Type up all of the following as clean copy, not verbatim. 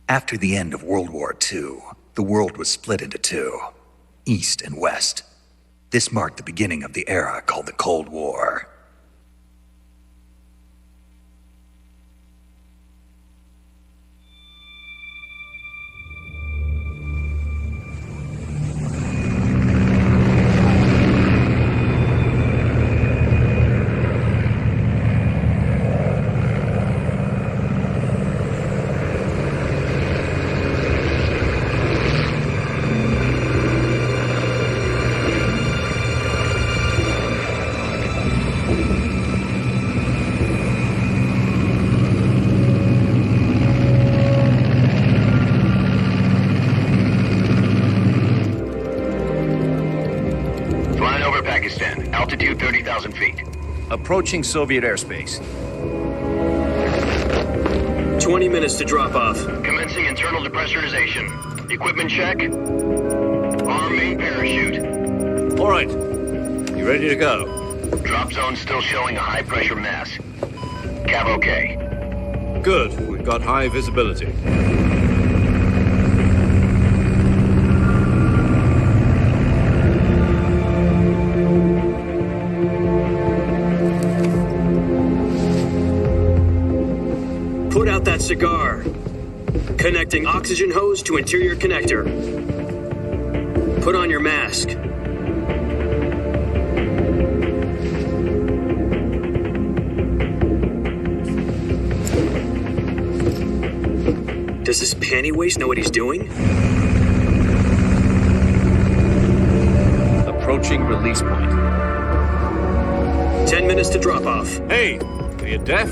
After the end of World War II, the world was split into two, East and West. This marked the beginning of the era called the Cold War. Altitude 30,000 feet. Approaching Soviet airspace. 20 minutes to drop off. Commencing internal depressurization. Equipment check. Arm main parachute. All right. You ready to go? Drop zone still showing a high pressure mass. Cav okay. Good. We've got high visibility. Put out that cigar. Connecting oxygen hose to interior connector. Put on your mask. Does this panty waste know what he's doing? Approaching release point. 10 minutes to drop off. Hey, are you deaf?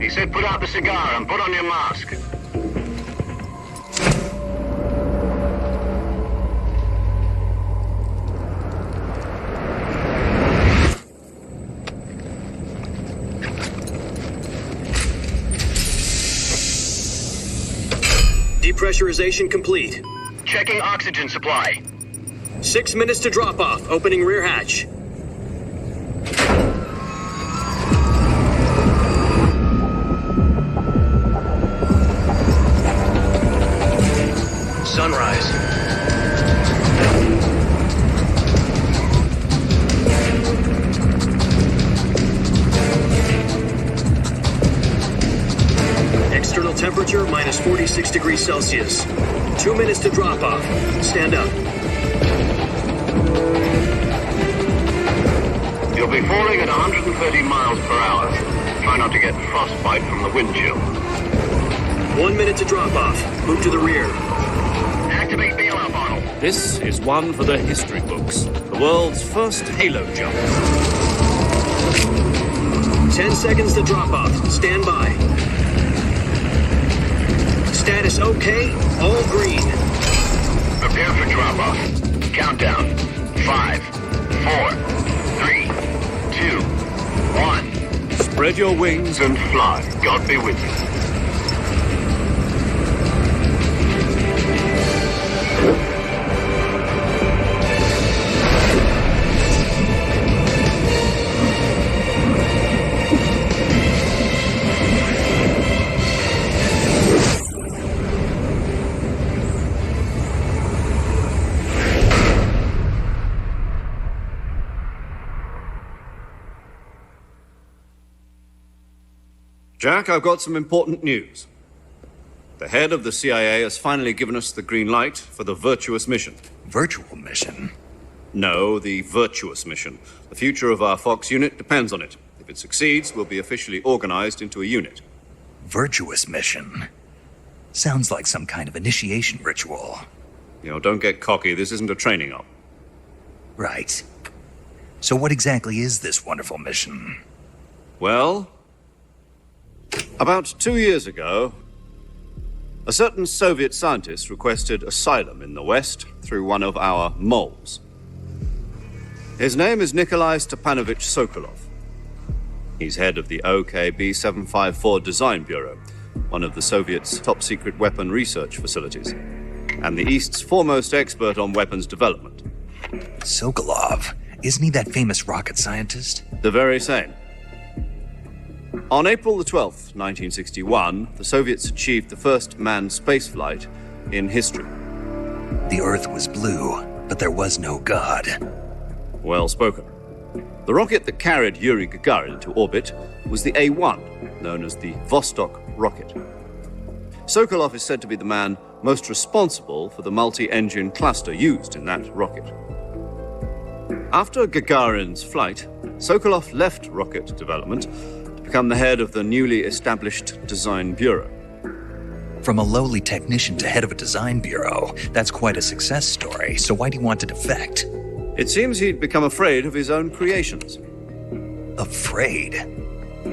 He said put out the cigar and put on your mask. Depressurization complete. Checking oxygen supply. 6 minutes to drop off. Opening rear hatch. Sunrise. External temperature minus 46 degrees Celsius. 2 minutes to drop off. Stand up. You'll be falling at 130 miles per hour. Try not to get frostbite from the wind chill. 1 minute to drop off. Move to the rear. Activate bailout bottle. This is one for the history books. The world's first halo jump. 10 seconds to drop off. Stand by. Status okay. All green. Prepare for drop off. Countdown. 5, 4, 3, 2, 1. Spread your wings And fly. God be with you. Jack, I've got some important news. The head of the CIA has finally given us the green light for the virtuous mission. Virtual mission? No, the virtuous mission. The future of our Fox unit depends on it. If it succeeds, we'll be officially organized into a unit. Virtuous mission? Sounds like some kind of initiation ritual. You know, don't get cocky. This isn't a training op. Right. So what exactly is this wonderful mission? Well, about 2 years ago, a certain Soviet scientist requested asylum in the West through one of our moles. His name is Nikolai Stepanovich Sokolov. He's head of the OKB-754 Design Bureau, one of the Soviets' top-secret weapon research facilities, and the East's foremost expert on weapons development. Sokolov? Isn't he that famous rocket scientist? The very same. On April the 12th, 1961, the Soviets achieved the first manned spaceflight in history. The Earth was blue, but there was no God. Well spoken. The rocket that carried Yuri Gagarin into orbit was the A-1, known as the Vostok rocket. Sokolov is said to be the man most responsible for the multi-engine cluster used in that rocket. After Gagarin's flight, Sokolov left rocket development to become the head of the newly established Design Bureau. From a lowly technician to head of a design bureau, that's quite a success story, so why'd he want to defect? It seems he'd become afraid of his own creations. Afraid?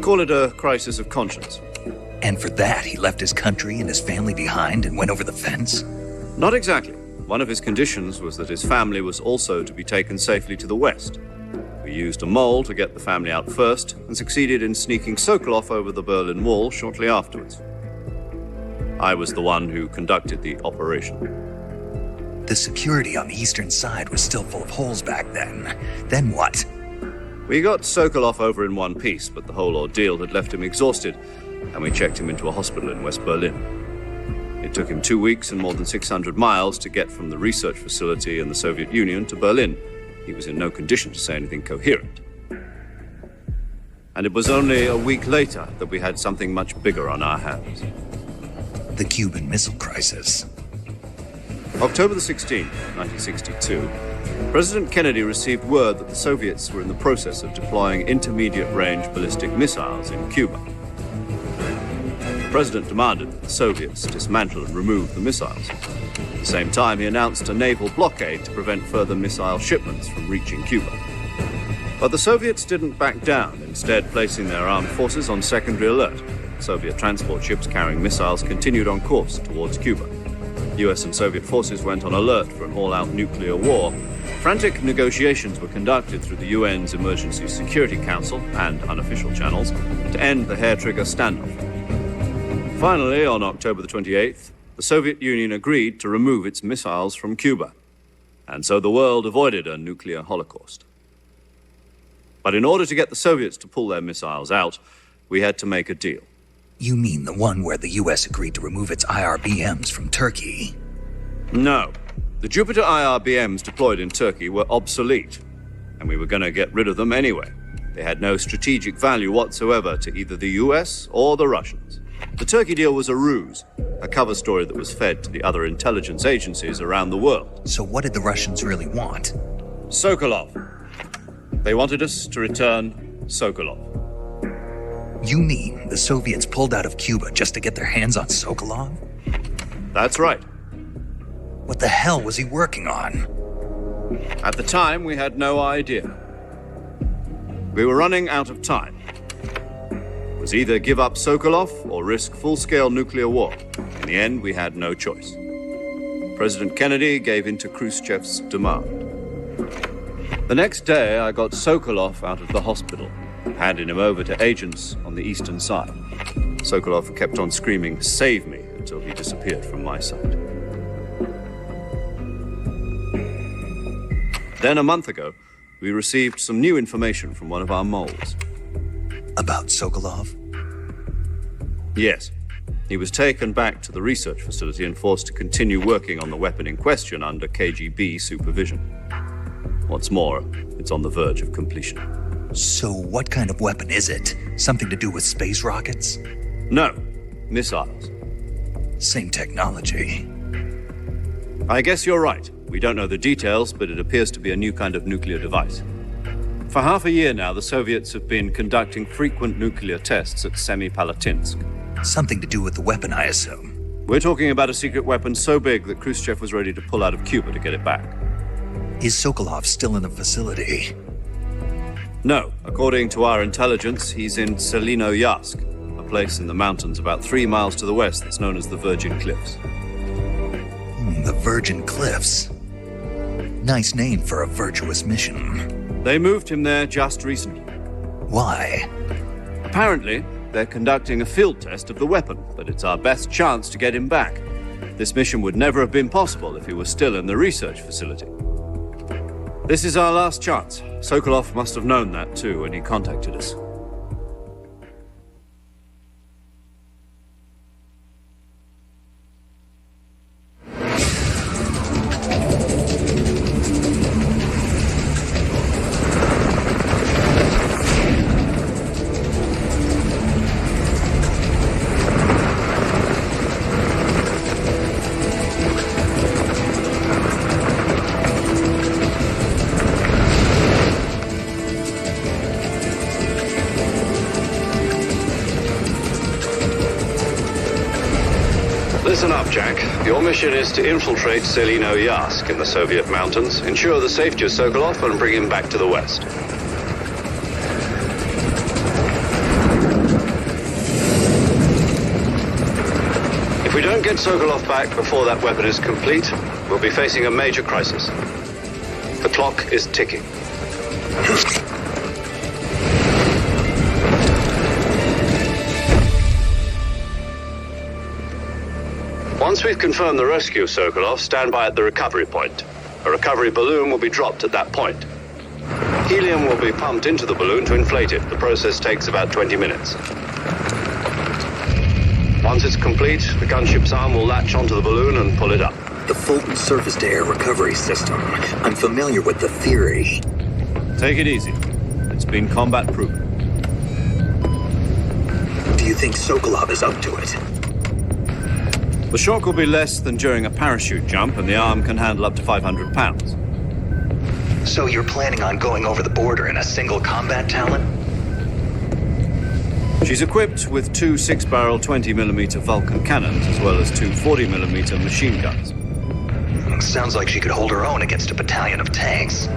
Call it a crisis of conscience. And for that, he left his country and his family behind and went over the fence? Not exactly. One of his conditions was that his family was also to be taken safely to the west. We used a mole to get the family out first and succeeded in sneaking Sokolov over the Berlin Wall shortly afterwards. I was the one who conducted the operation. The security on the eastern side was still full of holes back then. Then what? We got Sokolov over in one piece, but the whole ordeal had left him exhausted, and we checked him into a hospital in West Berlin. It took him 2 weeks and more than 600 miles to get from the research facility in the Soviet Union to Berlin. He was in no condition to say anything coherent. And it was only a week later that we had something much bigger on our hands. The Cuban Missile Crisis. October the 16th, 1962, President Kennedy received word that the Soviets were in the process of deploying intermediate-range ballistic missiles in Cuba. The President demanded that the Soviets dismantle and remove the missiles. At the same time, he announced a naval blockade to prevent further missile shipments from reaching Cuba. But the Soviets didn't back down, instead placing their armed forces on secondary alert. Soviet transport ships carrying missiles continued on course towards Cuba. US and Soviet forces went on alert for an all-out nuclear war. Frantic negotiations were conducted through the UN's Emergency Security Council and unofficial channels to end the hair-trigger standoff. Finally, on October the 28th, the Soviet Union agreed to remove its missiles from Cuba, and so the world avoided a nuclear holocaust. But in order to get the Soviets to pull their missiles out, we had to make a deal. You mean the one where the US agreed to remove its IRBMs from Turkey? No. The Jupiter IRBMs deployed in Turkey were obsolete, and we were going to get rid of them anyway. They had no strategic value whatsoever to either the US or the Russians. The Turkey deal was a ruse, a cover story that was fed to the other intelligence agencies around the world. So what did the Russians really want? Sokolov. They wanted us to return Sokolov. You mean the Soviets pulled out of Cuba just to get their hands on Sokolov? That's right. What the hell was he working on? At the time, we had no idea. We were running out of time. It was either give up Sokolov or risk full-scale nuclear war. In the end, we had no choice. President Kennedy gave in to Khrushchev's demand. The next day, I got Sokolov out of the hospital, handing him over to agents on the eastern side. Sokolov kept on screaming, "Save me," until he disappeared from my sight. Then a month ago, we received some new information from one of our moles. About Sokolov? Yes. He was taken back to the research facility and forced to continue working on the weapon in question under KGB supervision. What's more, it's on the verge of completion. So what kind of weapon is it? Something to do with space rockets? No, missiles. Same technology. I guess you're right. We don't know the details, but it appears to be a new kind of nuclear device. For half a year now, the Soviets have been conducting frequent nuclear tests at Semipalatinsk. Something to do with the weapon, I assume. We're talking about a secret weapon so big that Khrushchev was ready to pull out of Cuba to get it back. Is Sokolov still in the facility? No. According to our intelligence, he's in Selinoyarsk, a place in the mountains about 3 miles to the west that's known as the Virgin Cliffs. The Virgin Cliffs. Nice name for a virtuous mission. They moved him there just recently. Why? Apparently, they're conducting a field test of the weapon, but it's our best chance to get him back. This mission would never have been possible if he was still in the research facility. This is our last chance. Sokolov must have known that too when he contacted us. Listen up, Jack. Your mission is to infiltrate Selino Yask in the Soviet mountains, ensure the safety of Sokolov, and bring him back to the West. If we don't get Sokolov back before that weapon is complete, we'll be facing a major crisis. The clock is ticking. Once we've confirmed the rescue of Sokolov, stand by at the recovery point. A recovery balloon will be dropped at that point. Helium will be pumped into the balloon to inflate it. The process takes about 20 minutes. Once it's complete, the gunship's arm will latch onto the balloon and pull it up. The Fulton surface-to-air recovery system. I'm familiar with the theory. Take it easy. It's been combat-proven. Do you think Sokolov is up to it? The shock will be less than during a parachute jump, and the arm can handle up to 500 pounds. So you're planning on going over the border in a single combat Talon? She's equipped with two 6-barrel 20mm Vulcan cannons, as well as two 40mm machine guns. Sounds like she could hold her own against a battalion of tanks.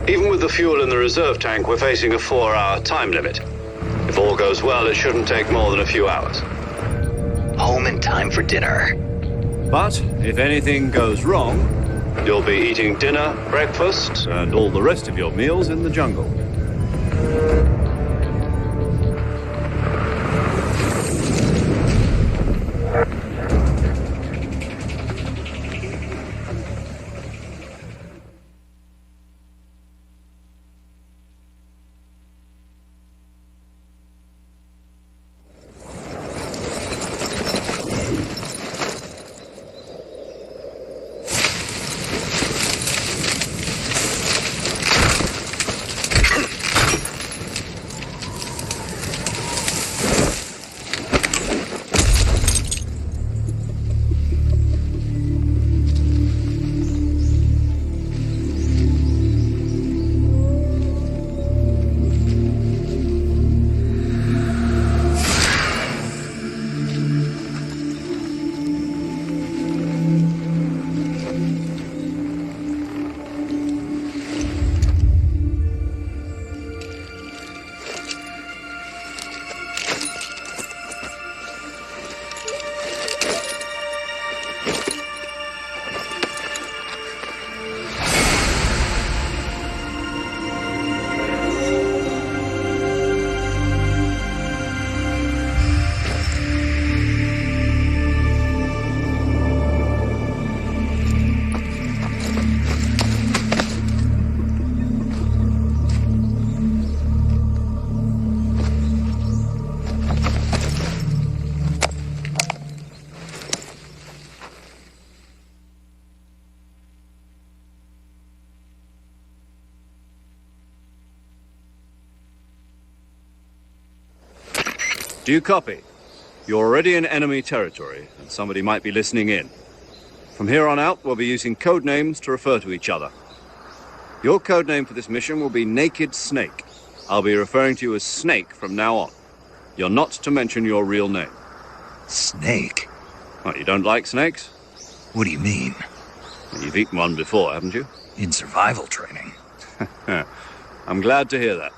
Even with the fuel in the reserve tank, we're facing a 4-hour time limit. If all goes well, it shouldn't take more than a few hours. Home in time for dinner. But if anything goes wrong, you'll be eating dinner, breakfast, and all the rest of your meals in the jungle. Do you copy? You're already in enemy territory, and somebody might be listening in. From here on out, we'll be using code names to refer to each other. Your code name for this mission will be Naked Snake. I'll be referring to you as Snake from now on. You're not to mention your real name. Snake? What, you don't like snakes? What do you mean? You've eaten one before, haven't you? In survival training. I'm glad to hear that.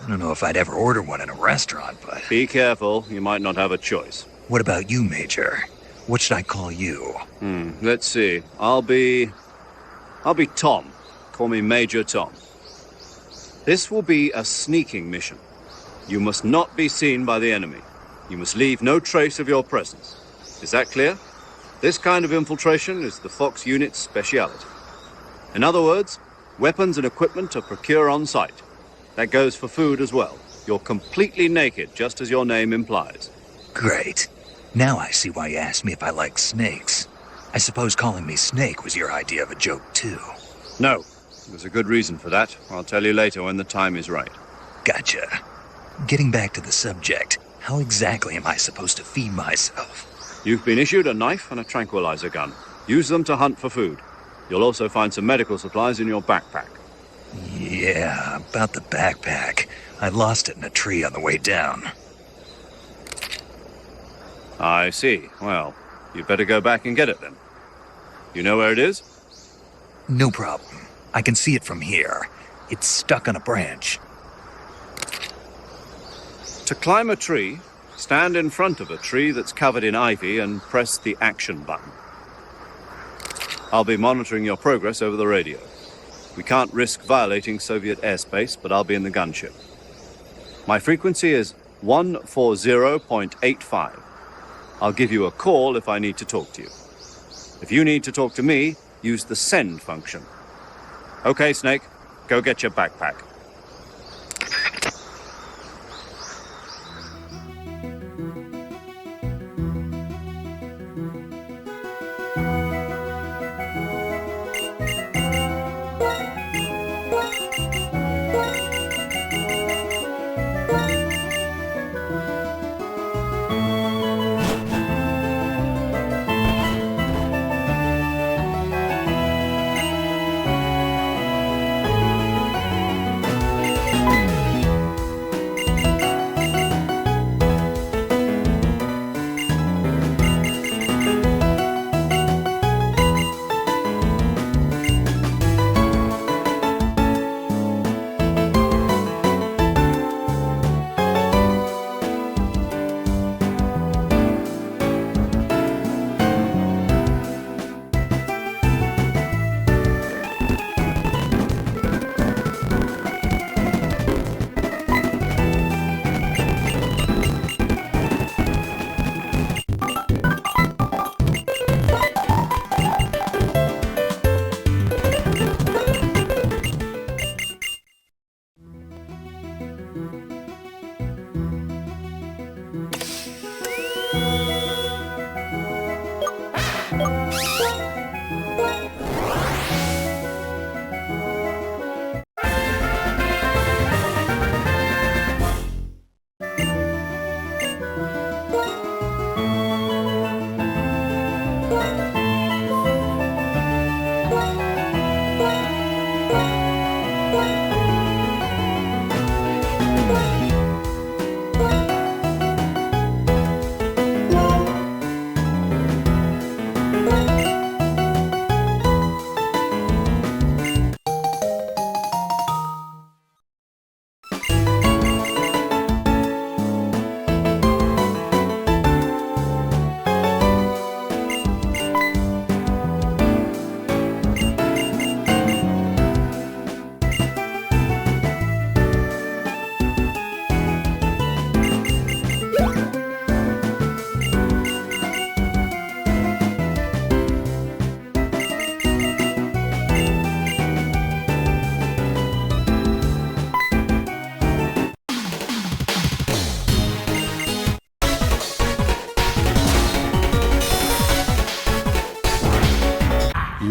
I don't know if I'd ever order one in a restaurant, but... Be careful, you might not have a choice. What about you, Major? What should I call you? Let's see. I'll be Tom. Call me Major Tom. This will be a sneaking mission. You must not be seen by the enemy. You must leave no trace of your presence. Is that clear? This kind of infiltration is the Fox unit's speciality. In other words, weapons and equipment are procured on site. That goes for food as well. You're completely naked, just as your name implies. Great. Now I see why you asked me if I like snakes. I suppose calling me Snake was your idea of a joke, too. No. There's a good reason for that. I'll tell you later when the time is right. Gotcha. Getting back to the subject, how exactly am I supposed to feed myself? You've been issued a knife and a tranquilizer gun. Use them to hunt for food. You'll also find some medical supplies in your backpack. Yeah, about the backpack. I lost it in a tree on the way down. I see. Well, You'd better go back and get it then. You know where it is? No problem. I can see it from here. It's stuck on a branch. To climb a tree, stand in front of a tree that's covered in ivy and press the action button. I'll be monitoring your progress over the radio. We can't risk violating Soviet airspace, but I'll be in the gunship. My frequency is 140.85. I'll give you a call if I need to talk to you. If you need to talk to me, use the send function. Okay, Snake, go get your backpack.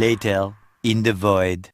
Later, in the void.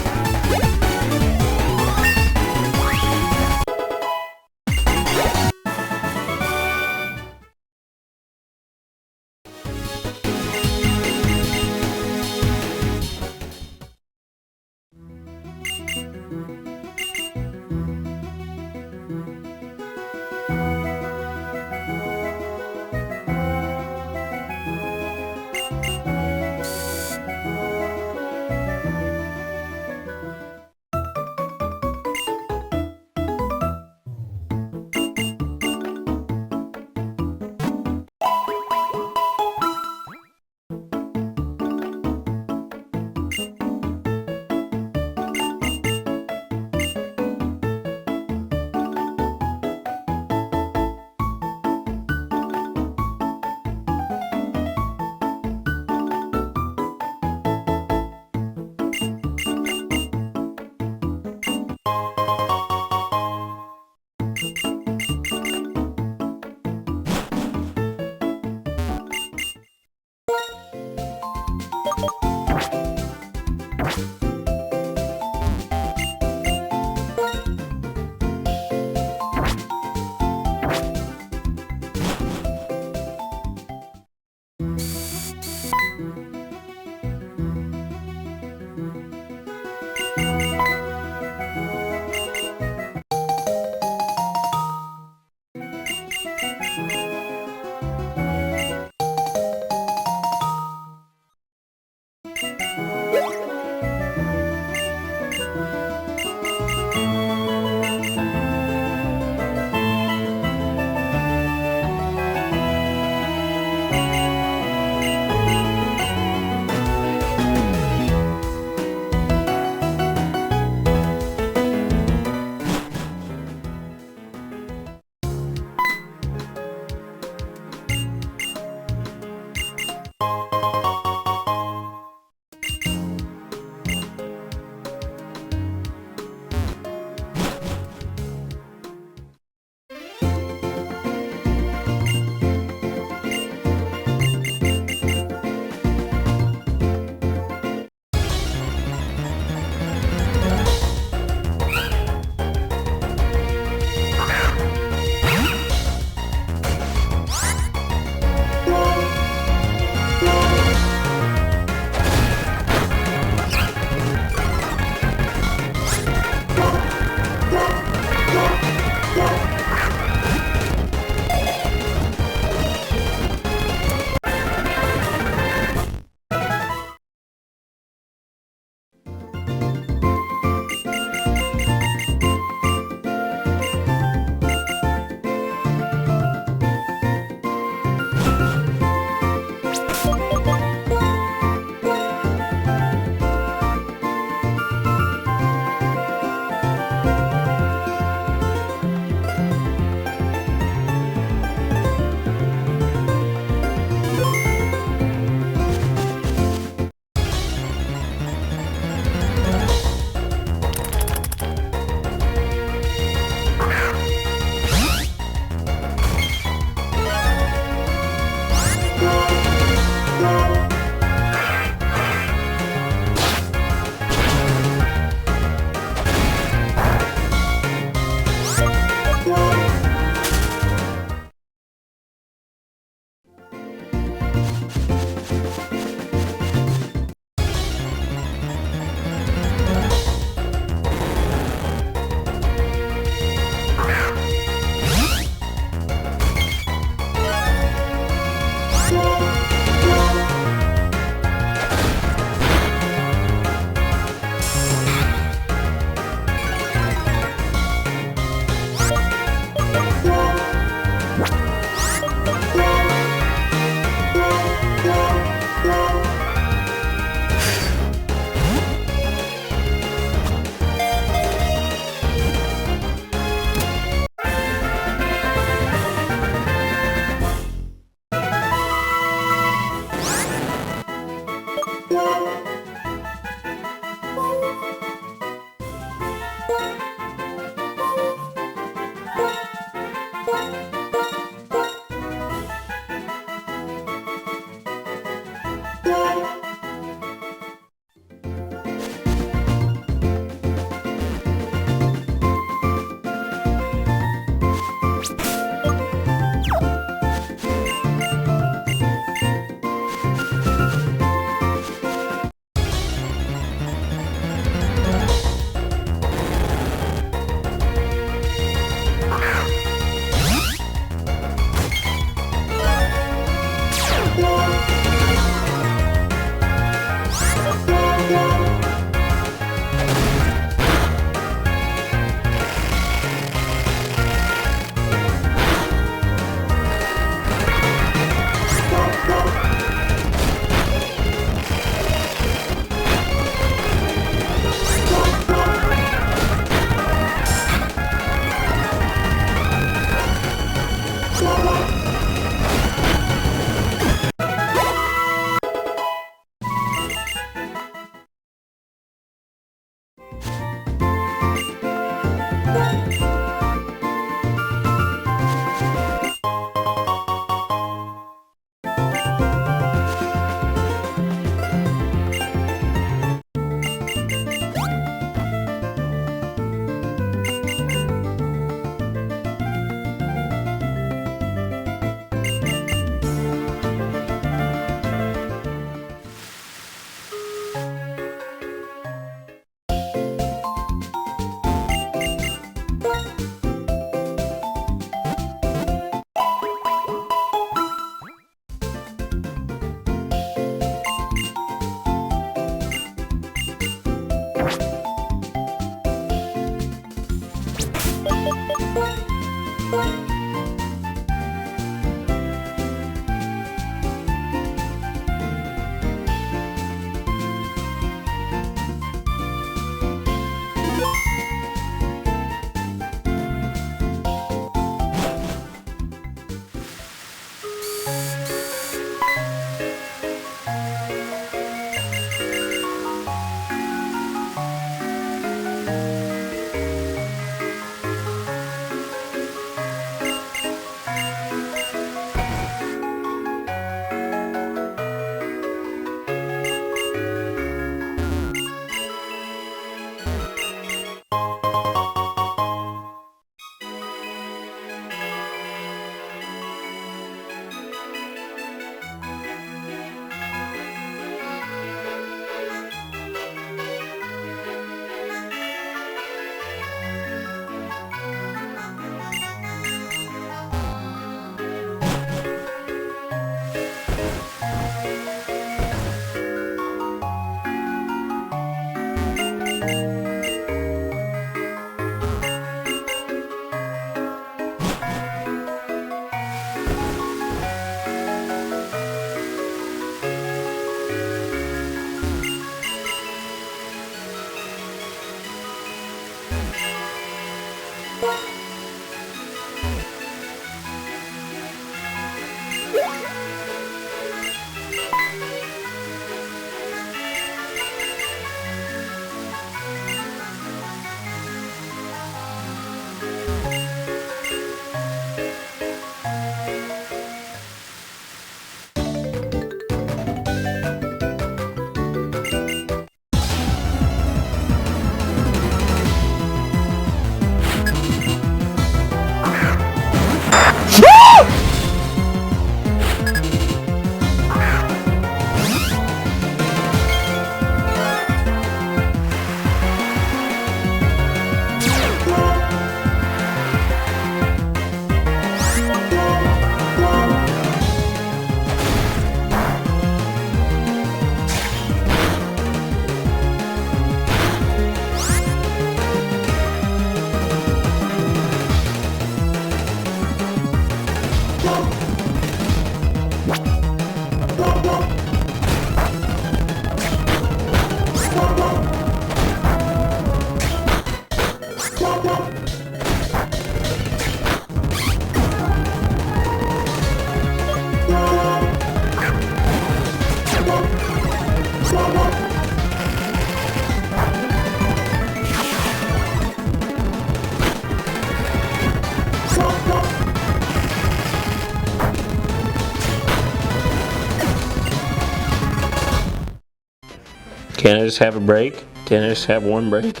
Can't I just have a break? Can't I just have one break?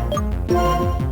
No.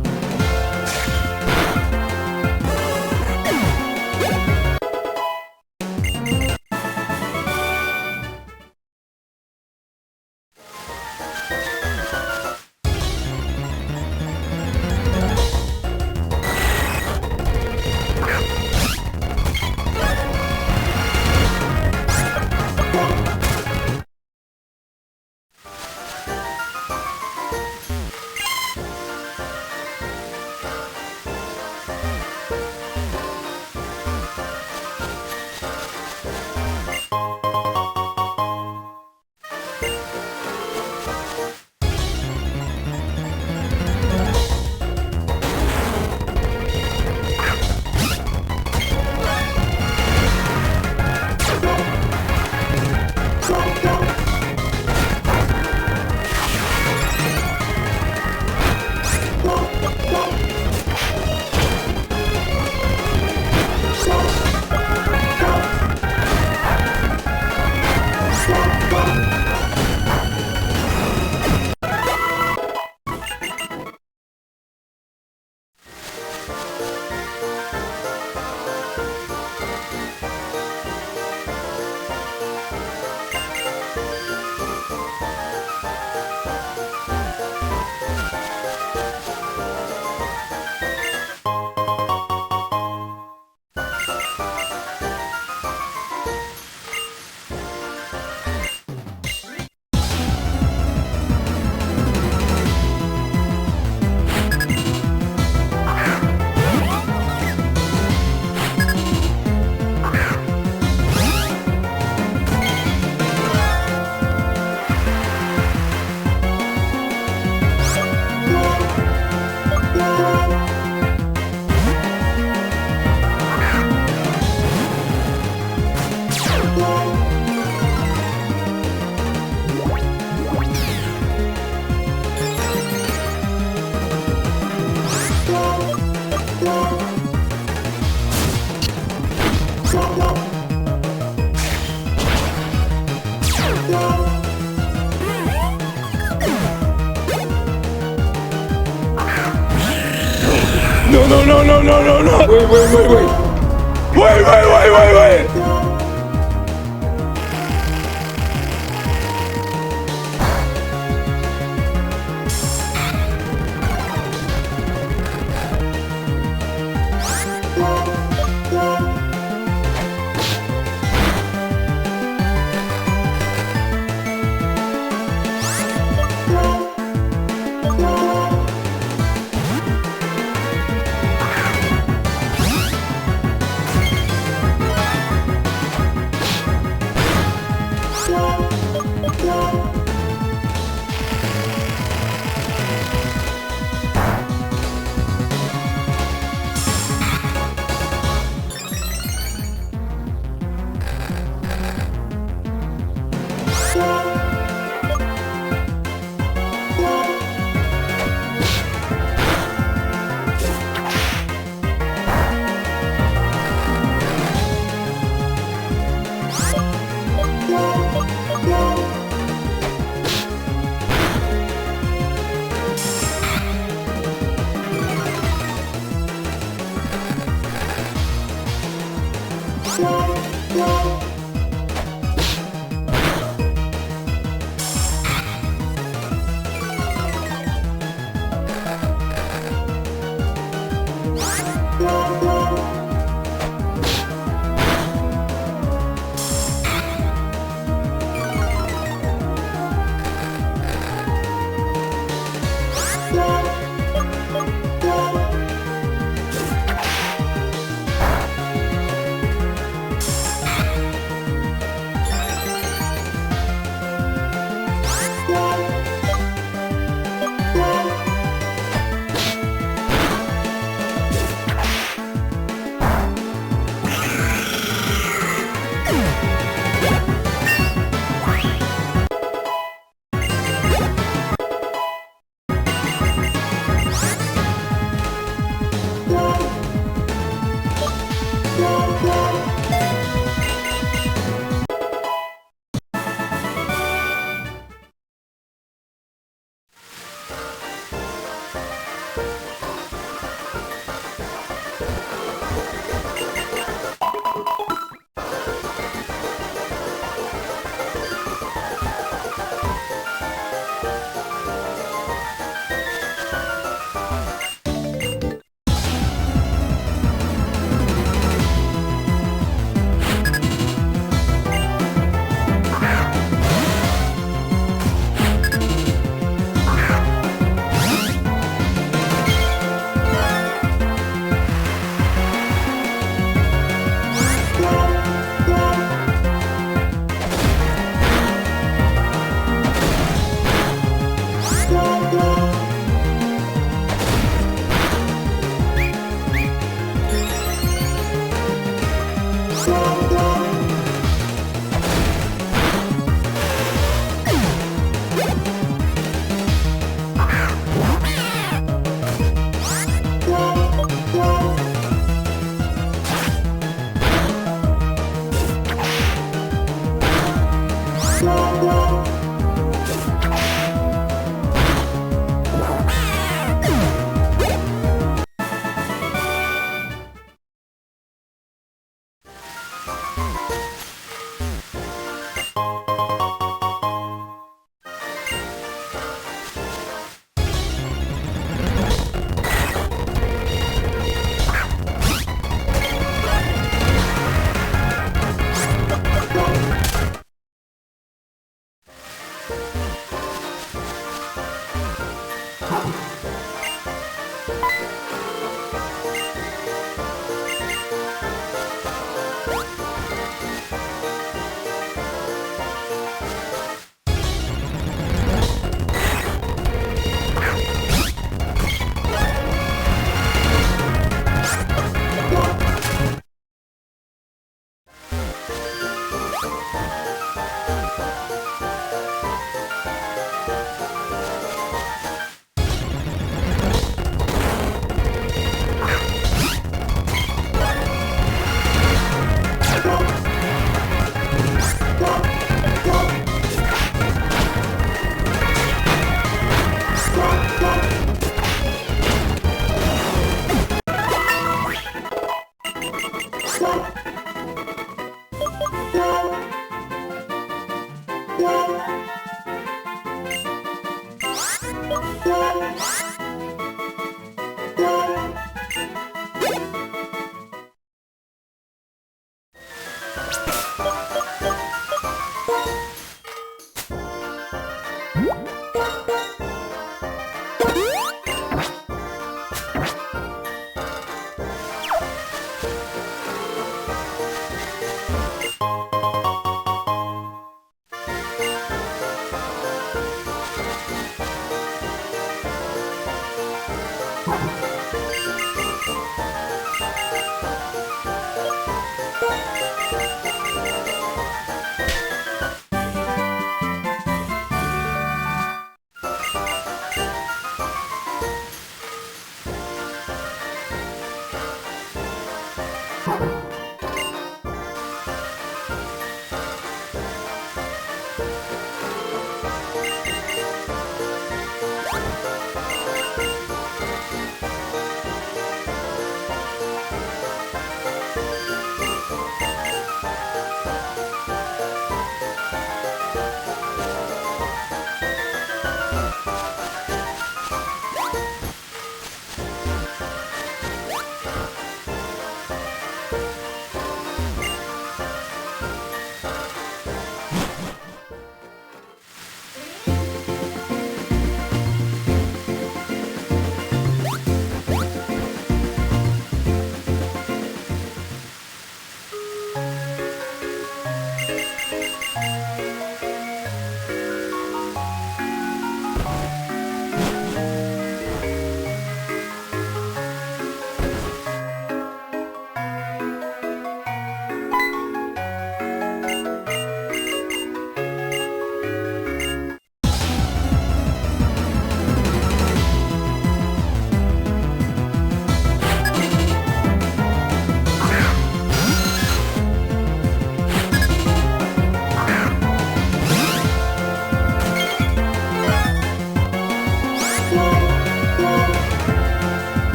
Wait.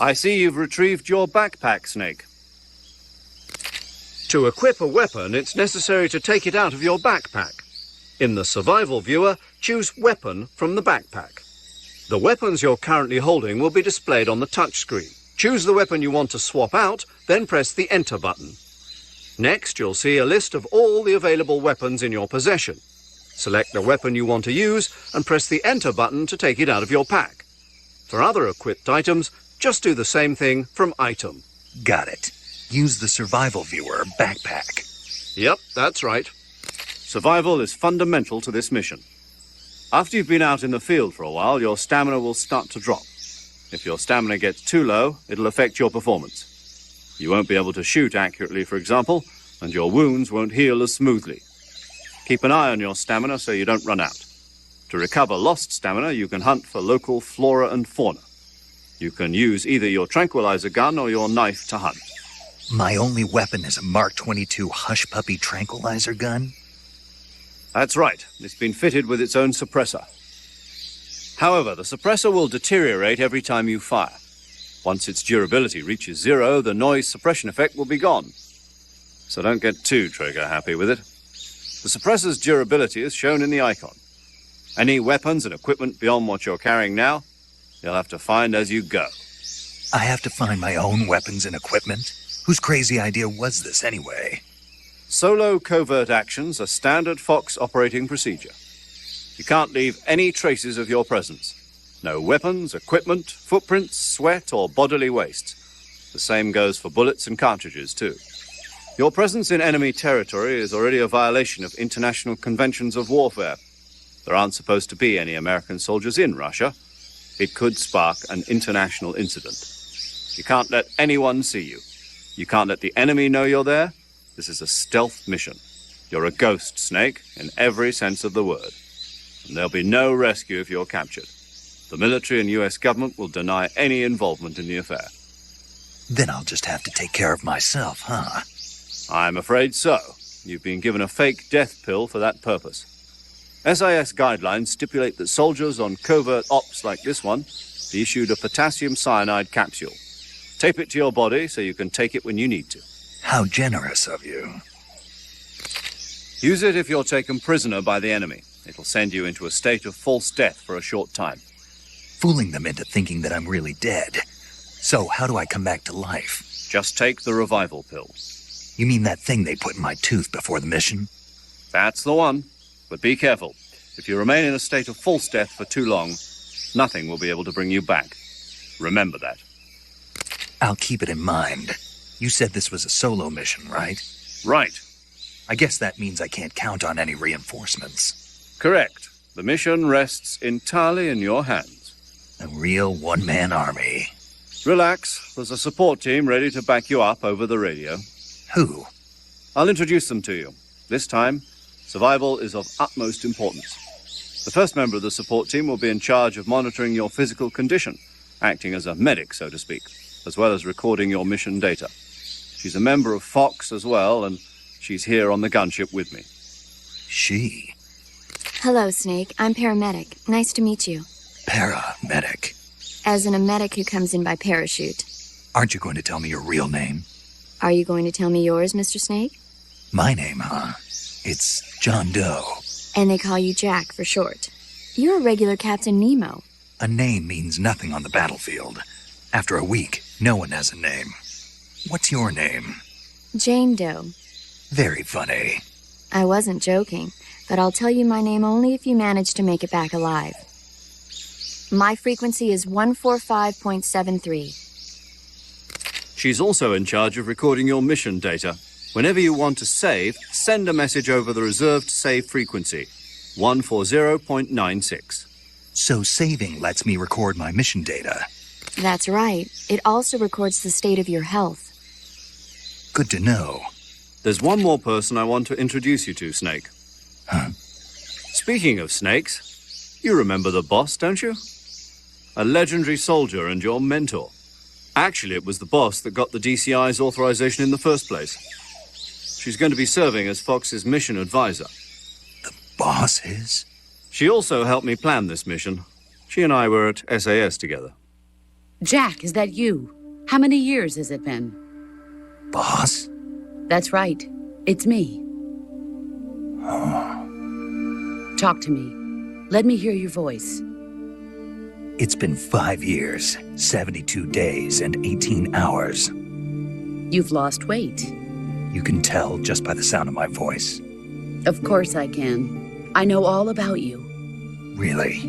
I see you've retrieved your backpack, Snake. To equip a weapon, it's necessary to take it out of your backpack. In the survival viewer, choose Weapon from the backpack. The weapons you're currently holding will be displayed on the touchscreen. Choose the weapon you want to swap out, then press the Enter button. Next, you'll see a list of all the available weapons in your possession. Select the weapon you want to use and press the Enter button to take it out of your pack. For other equipped items, just do the same thing from Item. Got it. Use the survival viewer backpack. Yep, that's right. Survival is fundamental to this mission. After you've been out in the field for a while, your stamina will start to drop. If your stamina gets too low, it'll affect your performance. You won't be able to shoot accurately, for example, and your wounds won't heal as smoothly. Keep an eye on your stamina so you don't run out. To recover lost stamina, you can hunt for local flora and fauna. You can use either your tranquilizer gun or your knife to hunt. My only weapon is a Mark 22 Hush Puppy tranquilizer gun? That's right. It's been fitted with its own suppressor. However, the suppressor will deteriorate every time you fire. Once its durability reaches 0, the noise suppression effect will be gone. So don't get too trigger-happy with it. The suppressor's durability is shown in the icon. Any weapons and equipment beyond what you're carrying now, you'll have to find as you go. I have to find my own weapons and equipment? Whose crazy idea was this anyway? Solo covert actions are standard Fox operating procedure. You can't leave any traces of your presence. No weapons, equipment, footprints, sweat, or bodily waste. The same goes for bullets and cartridges, too. Your presence in enemy territory is already a violation of international conventions of warfare. There aren't supposed to be any American soldiers in Russia. It could spark an international incident. You can't let anyone see you. You can't let the enemy know you're there. This is a stealth mission. You're a ghost, Snake, in every sense of the word. And there'll be no rescue if you're captured. The military and US government will deny any involvement in the affair. Then I'll just have to take care of myself, huh? I'm afraid so. You've been given a fake death pill for that purpose. SIS guidelines stipulate that soldiers on covert ops like this one be issued a potassium cyanide capsule. Tape it to your body so you can take it when you need to. How generous of you. Use it if you're taken prisoner by the enemy. It'll send you into a state of false death for a short time. Fooling them into thinking that I'm really dead. So how do I come back to life? Just take the revival pill. You mean that thing they put in my tooth before the mission? That's the one. But be careful. If you remain in a state of false death for too long, nothing will be able to bring you back. Remember that. I'll keep it in mind. You said this was a solo mission, right? Right. I guess that means I can't count on any reinforcements. Correct. The mission rests entirely in your hands. A real one-man army. Relax. There's a support team ready to back you up over the radio. Who? I'll introduce them to you. This time, survival is of utmost importance. The first member of the support team will be in charge of monitoring your physical condition, acting as a medic, so to speak, as well as recording your mission data. She's a member of Fox as well, and she's here on the gunship with me. She? Hello, Snake. I'm paramedic. Nice to meet you. Paramedic? As in a medic who comes in by parachute. Aren't you going to tell me your real name? Are you going to tell me yours, Mr. Snake? My name, huh? It's John Doe. And they call you Jack for short. You're a regular Captain Nemo. A name means nothing on the battlefield. After a week, no one has a name. What's your name? Jane Doe. Very funny. I wasn't joking, but I'll tell you my name only if you manage to make it back alive. My frequency is 145.73. She's also in charge of recording your mission data. Whenever you want to save, send a message over the reserved save frequency, 140.96. So saving lets me record my mission data. That's right. It also records the state of your health. Good to know. There's one more person I want to introduce you to, Snake. Huh? Speaking of snakes, you remember the boss, don't you? A legendary soldier and your mentor. Actually, it was the boss that got the DCI's authorization in the first place. She's going to be serving as Fox's mission advisor. The boss is? She also helped me plan this mission. She and I were at SAS together. Jack, is that you? How many years has it been? Boss? That's right. It's me. Talk to me. Let me hear your voice. It's been 5 years, 72 days, and 18 hours. You've lost weight. You can tell just by the sound of my voice. Of course I can. I know all about you. Really?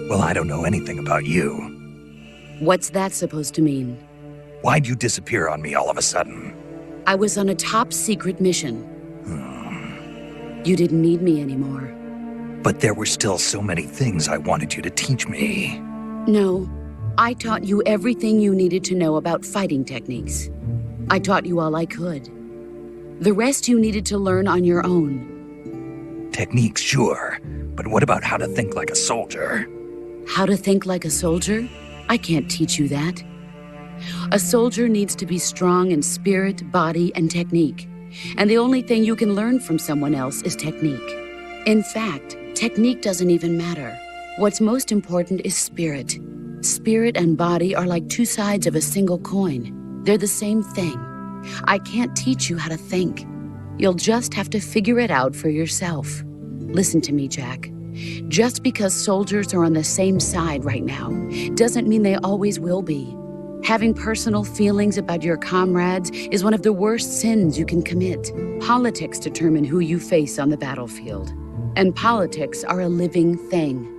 Well, I don't know anything about you. What's that supposed to mean? Why'd you disappear on me all of a sudden? I was on a top-secret mission. You didn't need me anymore. But there were still so many things I wanted you to teach me. No, I taught you everything you needed to know about fighting techniques. I taught you all I could. The rest you needed to learn on your own. Techniques, sure. But what about how to think like a soldier? How to think like a soldier? I can't teach you that. A soldier needs to be strong in spirit, body, and technique. And the only thing you can learn from someone else is technique. In fact, technique doesn't even matter. What's most important is spirit. Spirit and body are like two sides of a single coin. They're the same thing. I can't teach you how to think. You'll just have to figure it out for yourself. Listen to me, Jack. Just because soldiers are on the same side right now doesn't mean they always will be. Having personal feelings about your comrades is one of the worst sins you can commit. Politics determine who you face on the battlefield. And politics are a living thing.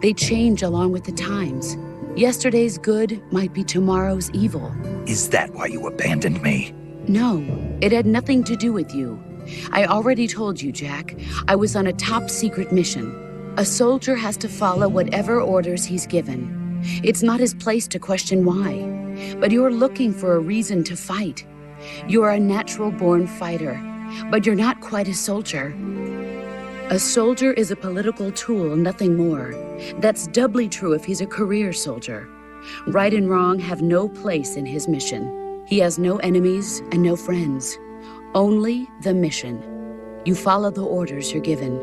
They change along with the times. Yesterday's good might be tomorrow's evil. Is that why you abandoned me? No, it had nothing to do with you. I already told you, Jack. I was on a top-secret mission. A soldier has to follow whatever orders he's given. It's not his place to question why. But you're looking for a reason to fight. You're a natural-born fighter, but you're not quite a soldier. A soldier is a political tool, nothing more. That's doubly true if he's a career soldier. Right and wrong have no place in his mission. He has no enemies and no friends. Only the mission. You follow the orders you're given.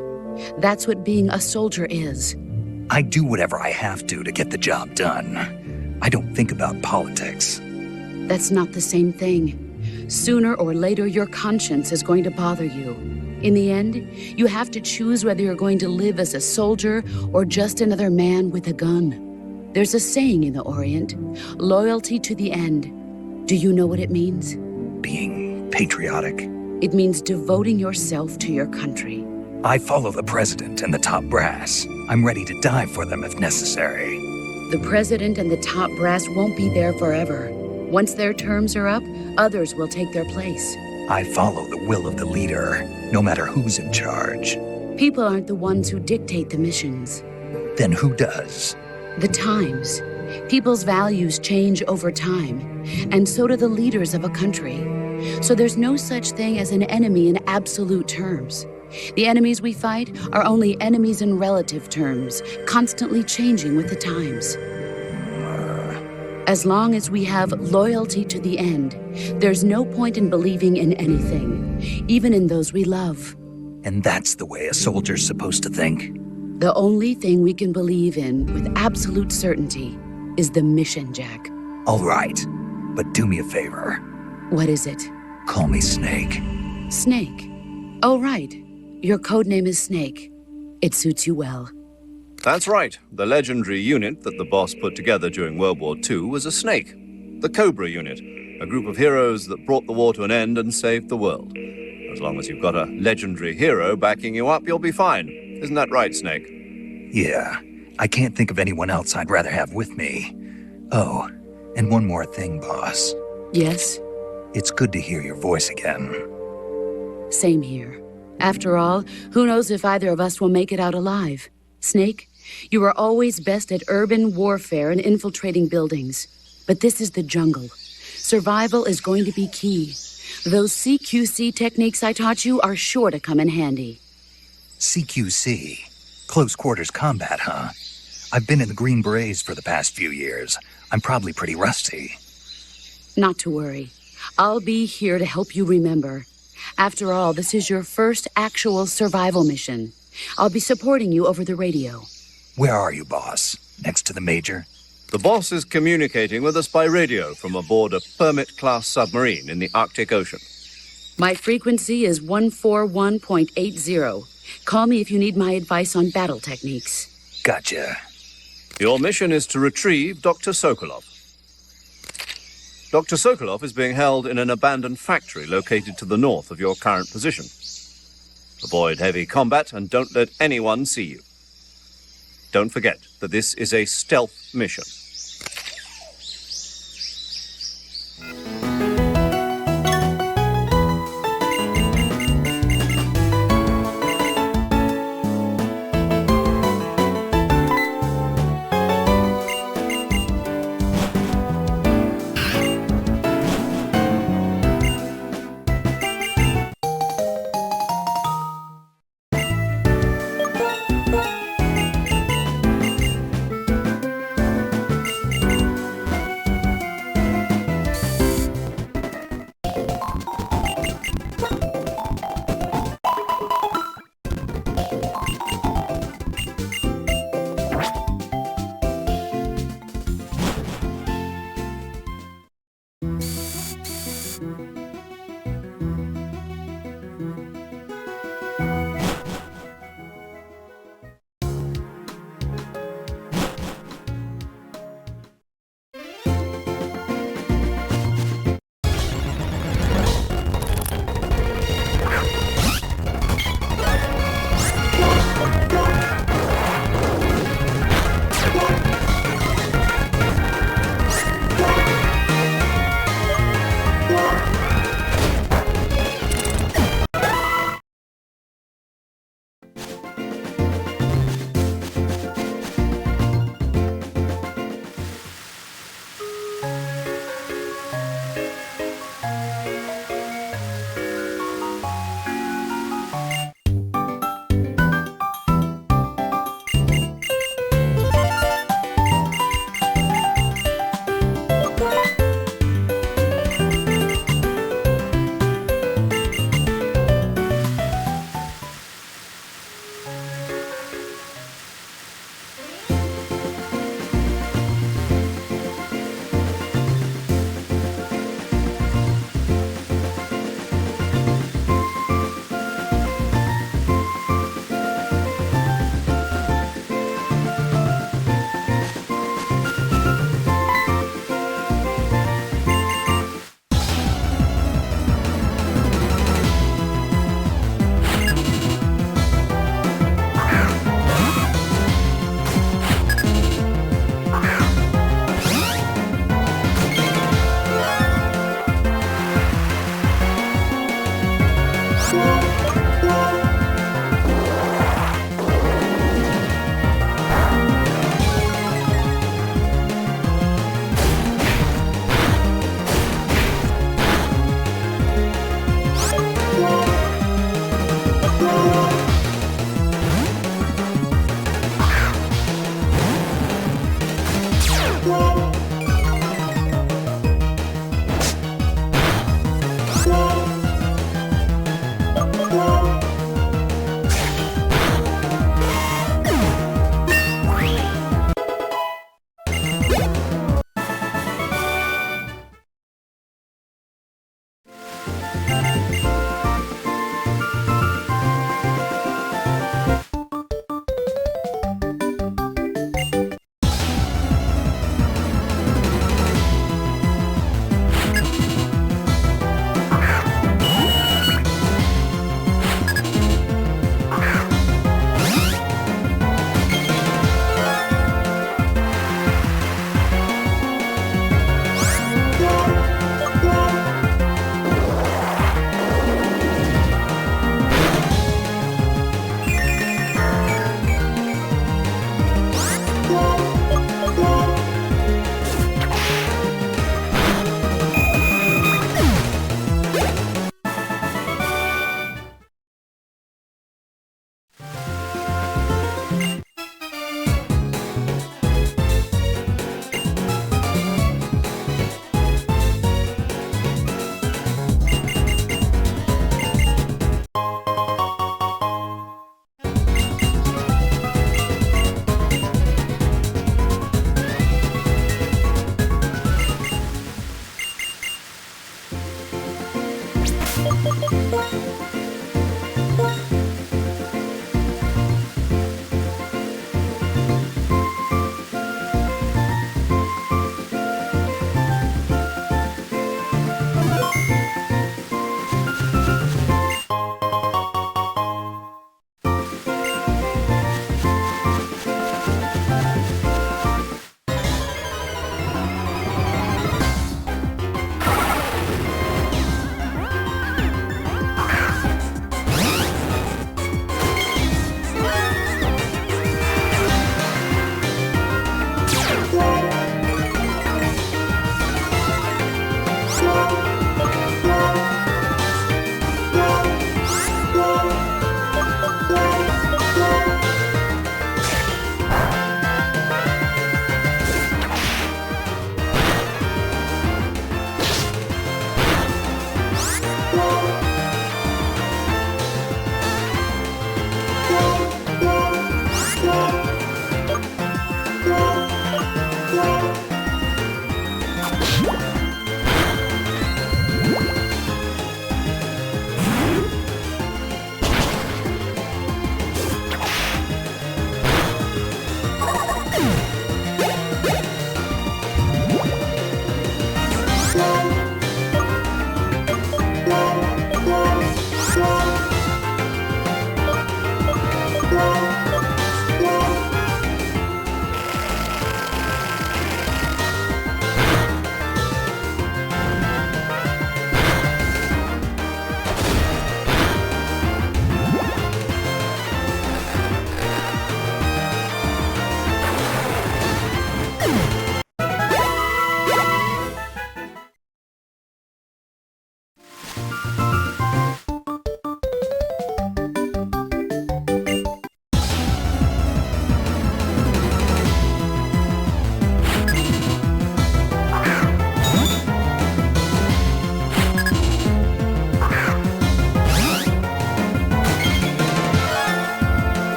That's what being a soldier is. I do whatever I have to get the job done. I don't think about politics. That's not the same thing. Sooner or later, your conscience is going to bother you. In the end, you have to choose whether you're going to live as a soldier or just another man with a gun. There's a saying in the Orient, loyalty to the end. Do you know what it means? Being patriotic. It means devoting yourself to your country. I follow the president and the top brass. I'm ready to die for them if necessary. The president and the top brass won't be there forever. Once their terms are up, others will take their place. I follow the will of the leader, no matter who's in charge. People aren't the ones who dictate the missions. Then who does? The times. People's values change over time, and so do the leaders of a country. So there's no such thing as an enemy in absolute terms. The enemies we fight are only enemies in relative terms, constantly changing with the times. As long as we have loyalty to the end, there's no point in believing in anything, even in those we love. And that's the way a soldier's supposed to think? The only thing we can believe in with absolute certainty is the mission, Jack. All right, but do me a favor. What is it? Call me Snake. Snake? Oh, right. Your codename is Snake. It suits you well. That's right. The legendary unit that the boss put together during World War II was a snake. The Cobra unit, a group of heroes that brought the war to an end and saved the world. As long as you've got a legendary hero backing you up, you'll be fine. Isn't that right, Snake? Yeah, I can't think of anyone else I'd rather have with me. Oh, and one more thing, boss. Yes? It's good to hear your voice again. Same here. After all, who knows if either of us will make it out alive? Snake, you are always best at urban warfare and infiltrating buildings. But this is the jungle. Survival is going to be key. Those CQC techniques I taught you are sure to come in handy. CQC? Close quarters combat, huh? I've been in the Green Berets for the past few years. I'm probably pretty rusty. Not to worry. I'll be here to help you remember. After all, this is your first actual survival mission. I'll be supporting you over the radio. Where are you, boss? Next to the Major? The boss is communicating with us by radio from aboard a Permit-class submarine in the Arctic Ocean. My frequency is 141.80. Call me if you need my advice on battle techniques. Gotcha. Your mission is to retrieve Dr. Sokolov. Dr. Sokolov is being held in an abandoned factory located to the north of your current position. Avoid heavy combat and don't let anyone see you. Don't forget that this is a stealth mission.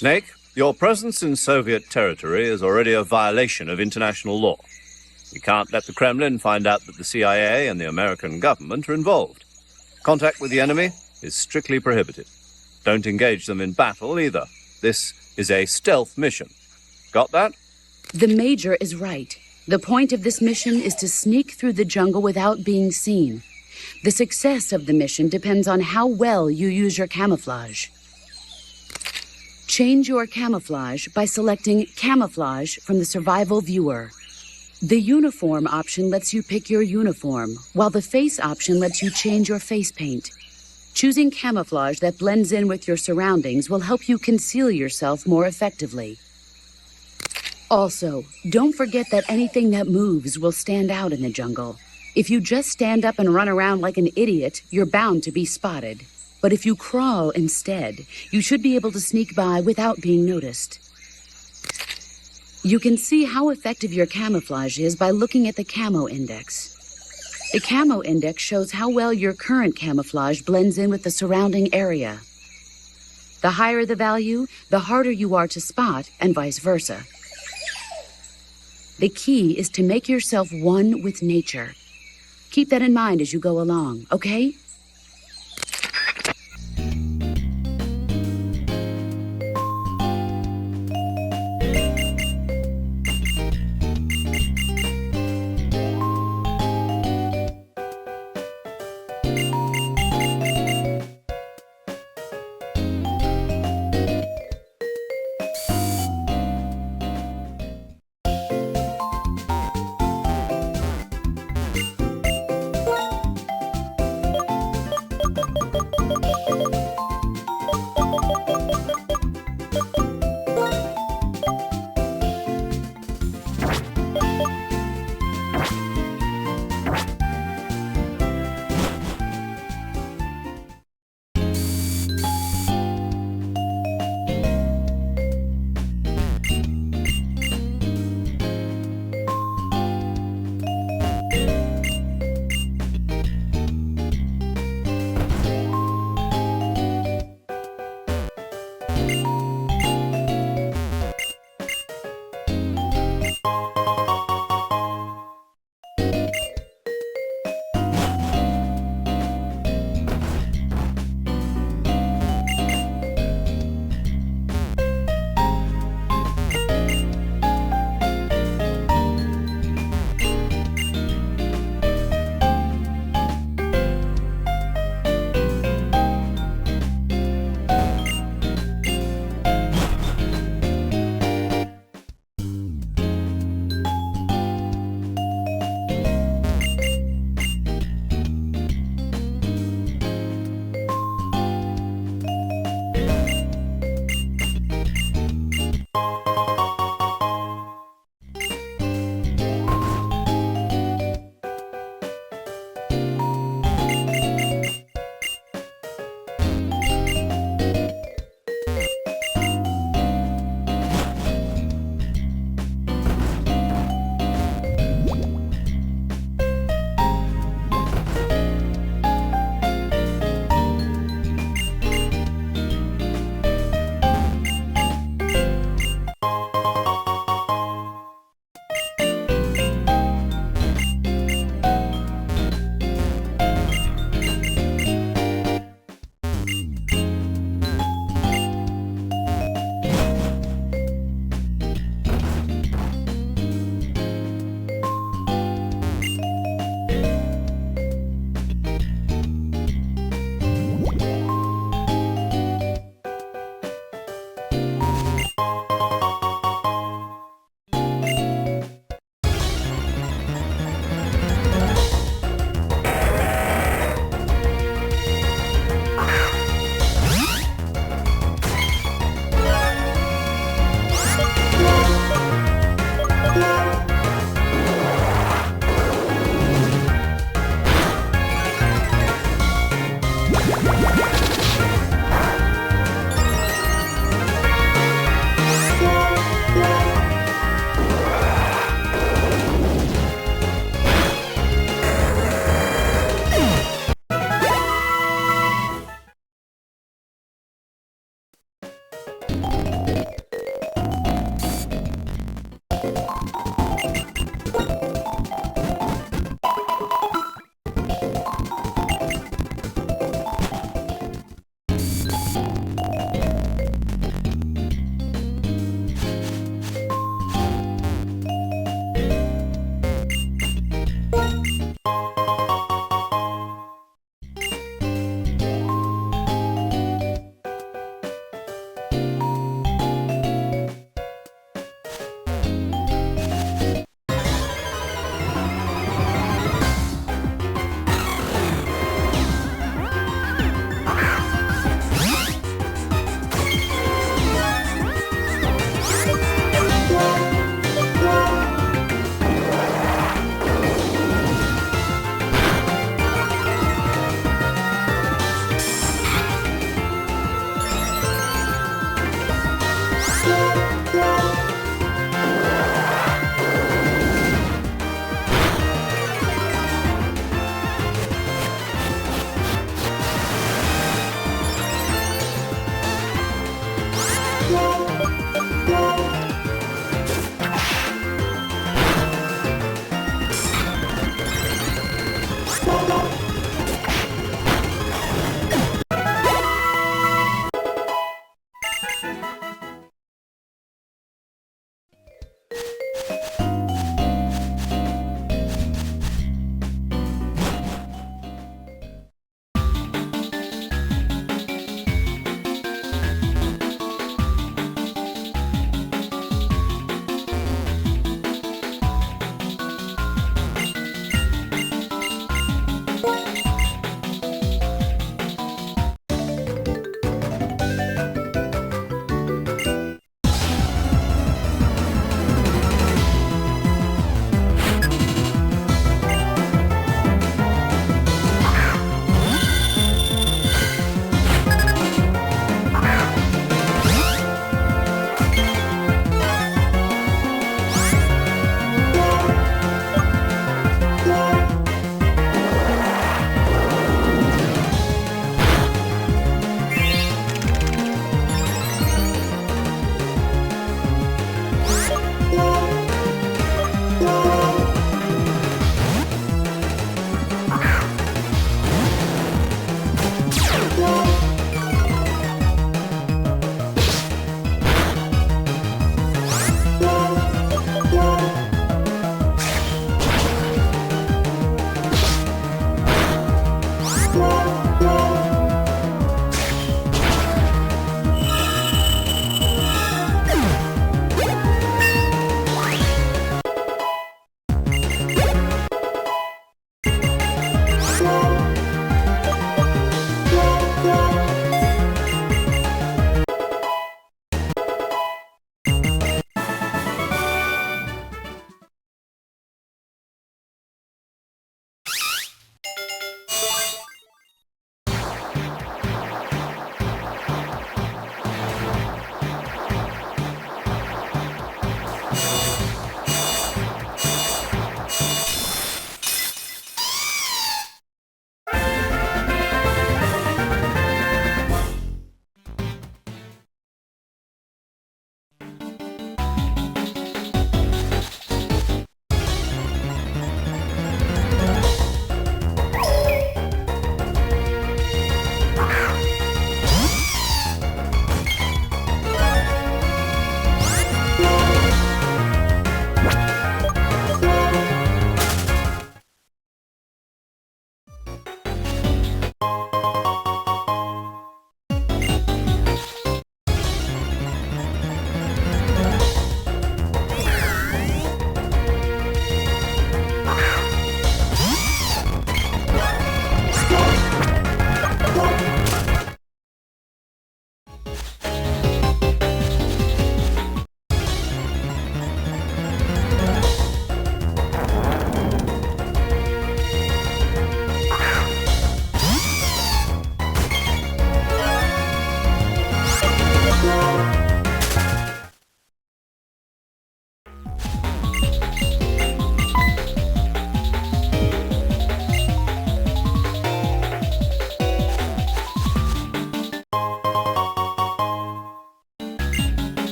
Snake, your presence in Soviet territory is already a violation of international law. We can't let the Kremlin find out that the CIA and the American government are involved. Contact with the enemy is strictly prohibited. Don't engage them in battle either. This is a stealth mission. Got that? The Major is right. The point of this mission is to sneak through the jungle without being seen. The success of the mission depends on how well you use your camouflage. Change your camouflage by selecting Camouflage from the Survival Viewer. The Uniform option lets you pick your uniform, while the Face option lets you change your face paint. Choosing camouflage that blends in with your surroundings will help you conceal yourself more effectively. Also, don't forget that anything that moves will stand out in the jungle. If you just stand up and run around like an idiot, you're bound to be spotted. But if you crawl instead, you should be able to sneak by without being noticed. You can see how effective your camouflage is by looking at the Camo Index. The Camo Index shows how well your current camouflage blends in with the surrounding area. The higher the value, the harder you are to spot, and vice versa. The key is to make yourself one with nature. Keep that in mind as you go along, okay?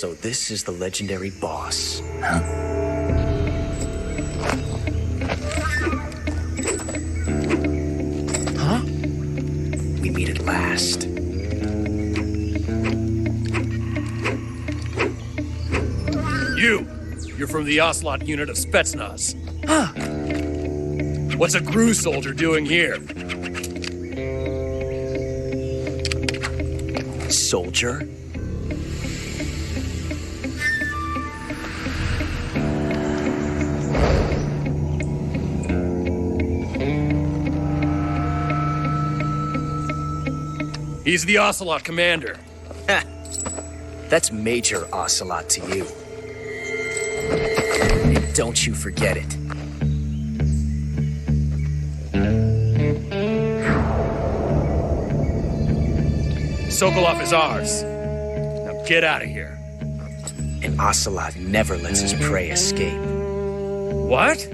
So this is the legendary boss. Huh? We meet at last. You're from the Ocelot unit of Spetsnaz. Huh. What's a Gru soldier doing here? Soldier? He's the Ocelot commander. That's Major Ocelot to you. And don't you forget it. Sokolov is ours. Now get out of here. And Ocelot never lets his prey escape. What?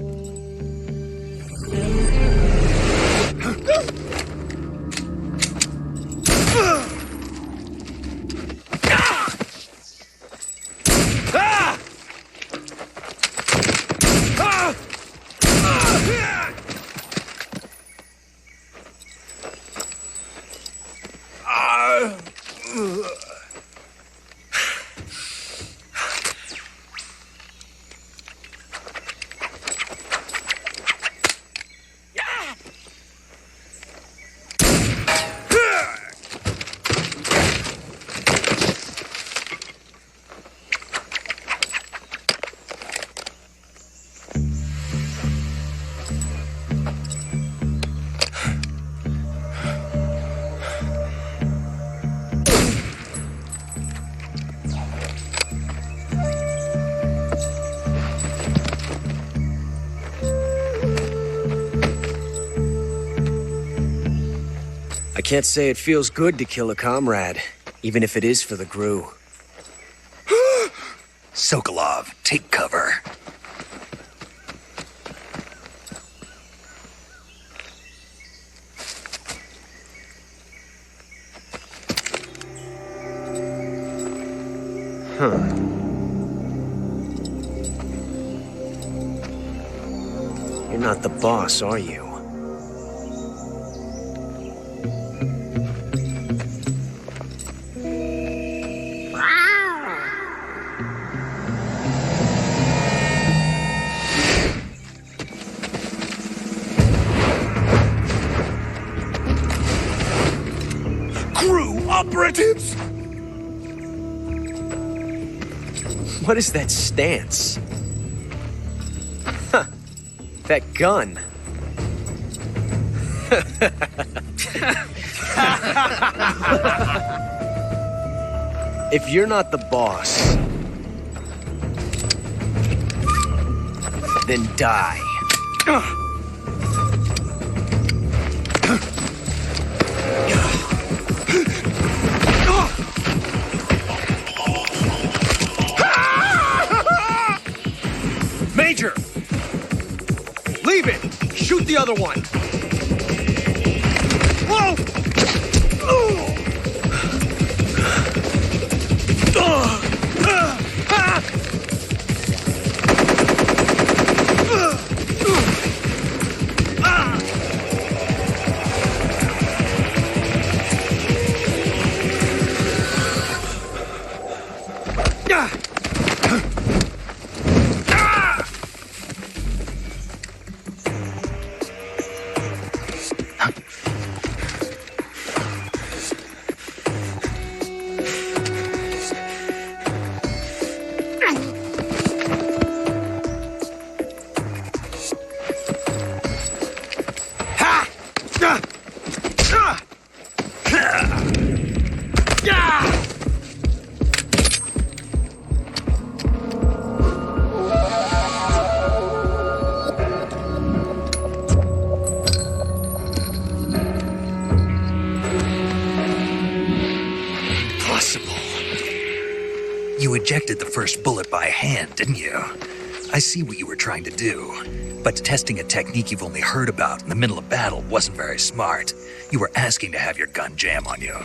I can't say it feels good to kill a comrade, even if it is for the Gru. Sokolov, take cover. You're not the boss, are you? Operatives! What is that stance? Huh. That gun. If you're not the boss, then die. Major! Leave it! Shoot the other one! Whoa! You ejected the first bullet by hand, didn't you? I see what you were trying to do. But testing a technique you've only heard about in the middle of battle wasn't very smart. You were asking to have your gun jam on you.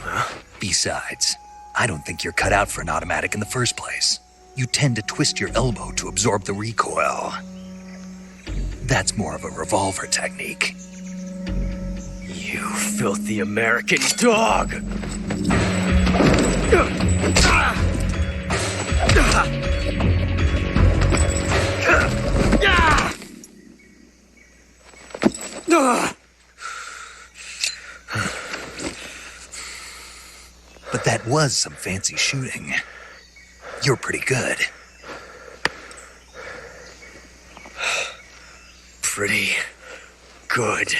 Besides, I don't think you're cut out for an automatic in the first place. You tend to twist your elbow to absorb the recoil. That's more of a revolver technique. You filthy American dog! But that was some fancy shooting. You're pretty good. Pretty good.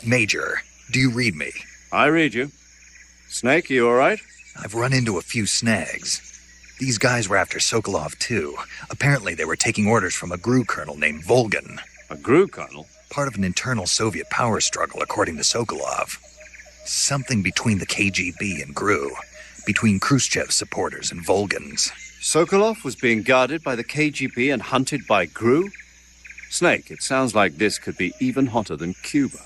Major, do you read me? I read you. Snake, you all right? I've run into a few snags. These guys were after Sokolov, too. Apparently they were taking orders from a GRU colonel named Volgan. A GRU colonel? Part of an internal Soviet power struggle, according to Sokolov. Something between the KGB and GRU. Between Khrushchev's supporters and Volgan's. Sokolov was being guarded by the KGB and hunted by GRU? Snake, it sounds like this could be even hotter than Cuba.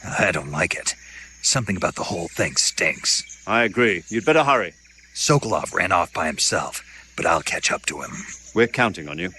I don't like it. Something about the whole thing stinks. I agree. You'd better hurry. Sokolov ran off by himself, but I'll catch up to him. We're counting on you.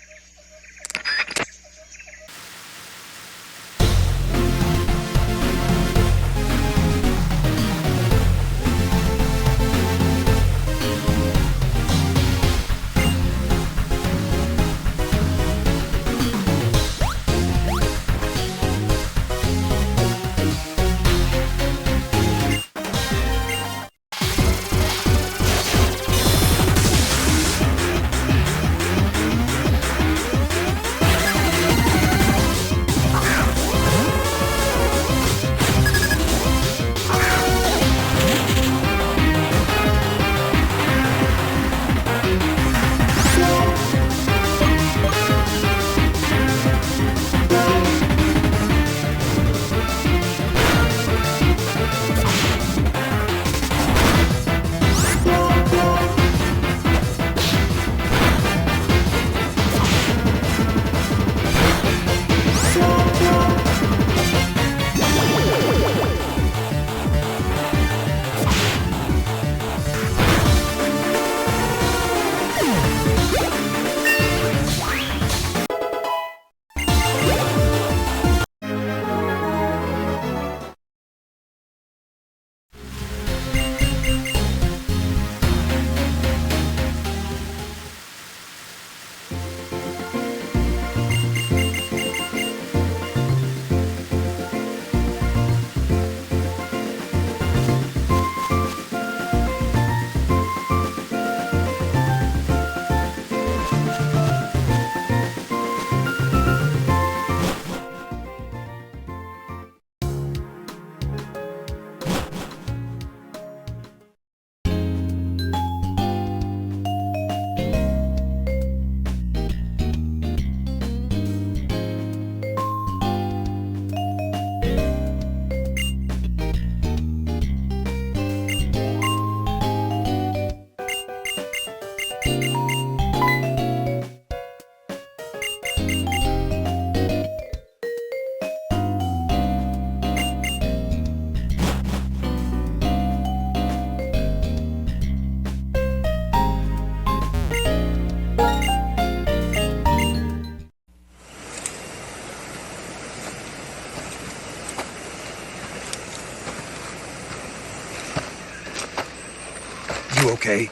You okay?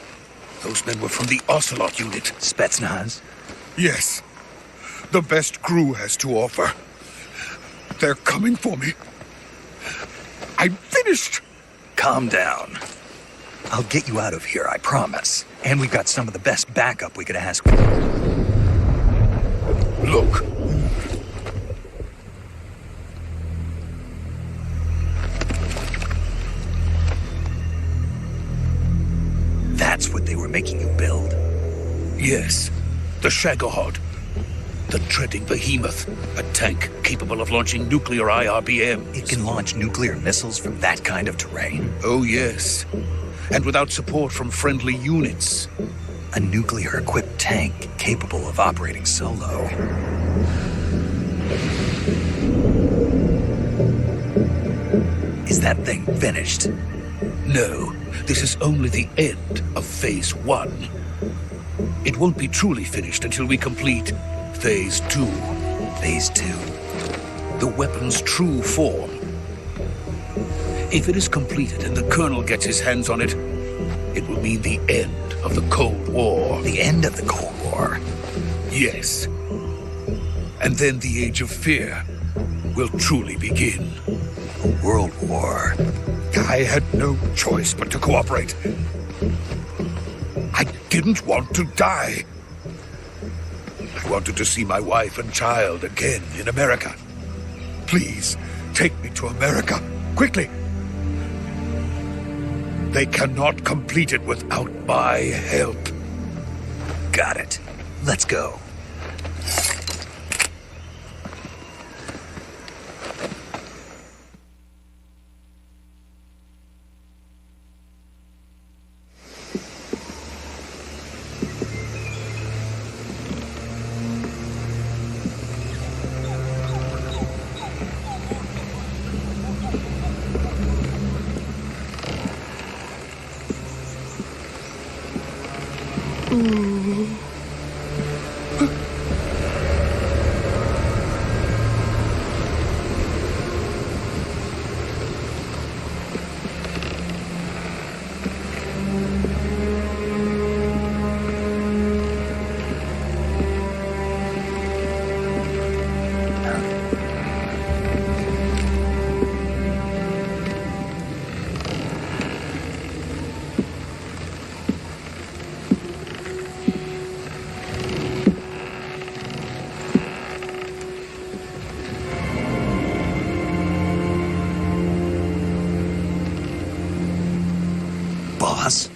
Those men were from the Ocelot unit. Spetsnaz? Yes. The best GRU has to offer. They're coming for me. I'm finished! Calm down. I'll get you out of here, I promise. And we've got some of the best backup we could ask for. Look. That's what they were making you build? Yes. Shagohod, the treading behemoth, a tank capable of launching nuclear IRBMs. It can launch nuclear missiles from that kind of terrain? Oh, yes. And without support from friendly units. A nuclear-equipped tank capable of operating solo. Is that thing finished? No, this is only the end of Phase 1. It won't be truly finished until we complete Phase 2. Phase 2? The weapon's true form. If it is completed and the Colonel gets his hands on it, it will mean the end of the Cold War. The end of the Cold War? Yes. And then the Age of Fear will truly begin. A world war. I had no choice but to cooperate. I didn't want to die. I wanted to see my wife and child again in America. Please, take me to America, quickly. They cannot complete it without my help. Got it. Let's go. Boss?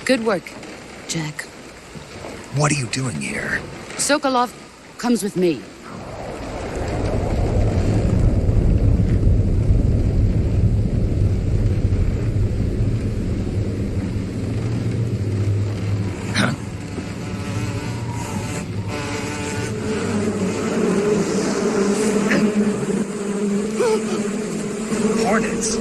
Good work, Jack. What are you doing here? Sokolov comes with me. Hornets.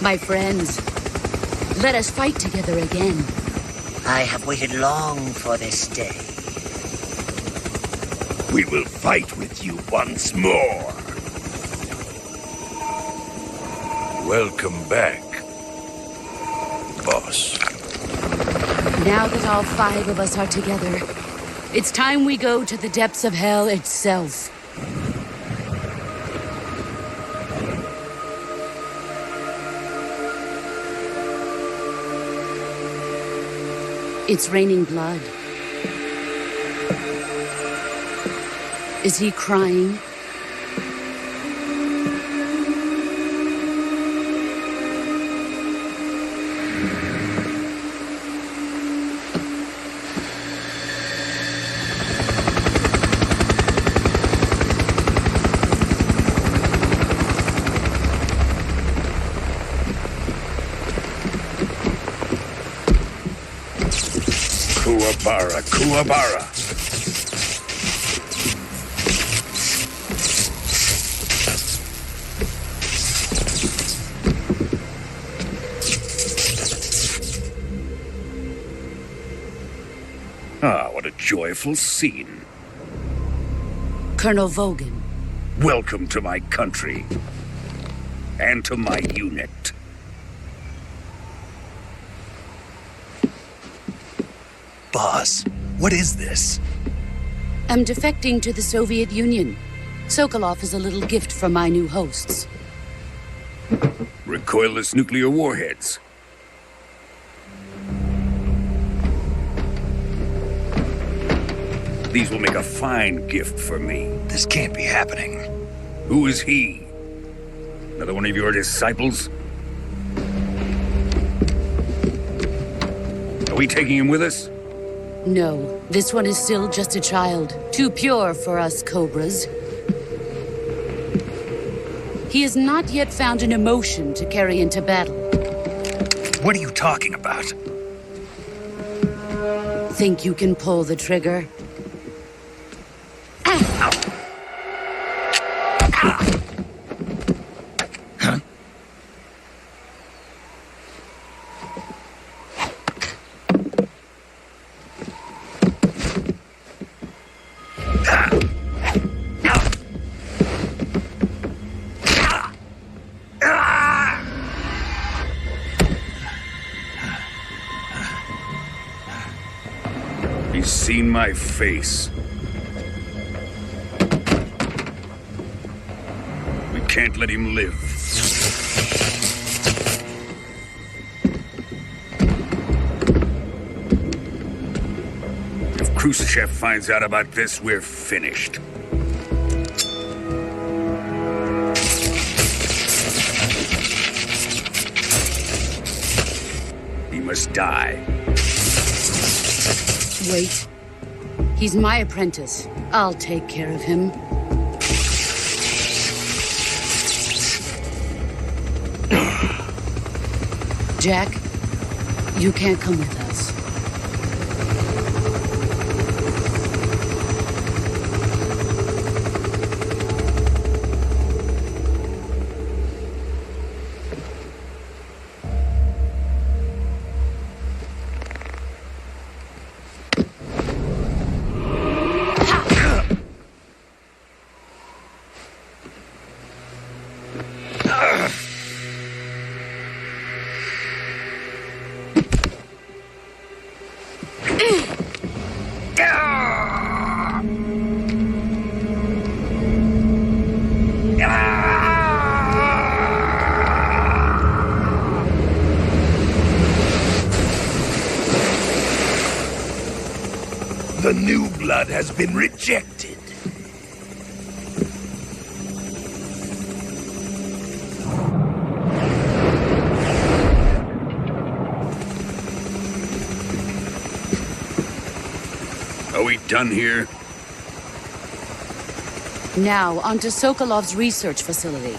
My friends, let us fight together again. I have waited long for this day. We will fight with you once more. Welcome back, boss. Now that all 5 of us are together, it's time we go to the depths of hell itself. It's raining blood. Is he crying? Kuwabara. joyful scene. Colonel Vogan. Welcome to my country. And to my unit. Boss, what is this? I'm defecting to the Soviet Union. Sokolov is a little gift from my new hosts. Recoilless nuclear warheads. These will make a fine gift for me. This can't be happening. Who is he? Another one of your disciples? Are we taking him with us? No, this one is still just a child. Too pure for us Cobras. He has not yet found an emotion to carry into battle. What are you talking about? Think you can pull the trigger? He's seen my face. We can't let him live. If Khrushchev finds out about this, we're finished. He must die. Wait. He's my apprentice. I'll take care of him. Jack, you can't come with us. The new blood has been rejected. Are we done here? Now, onto Sokolov's research facility.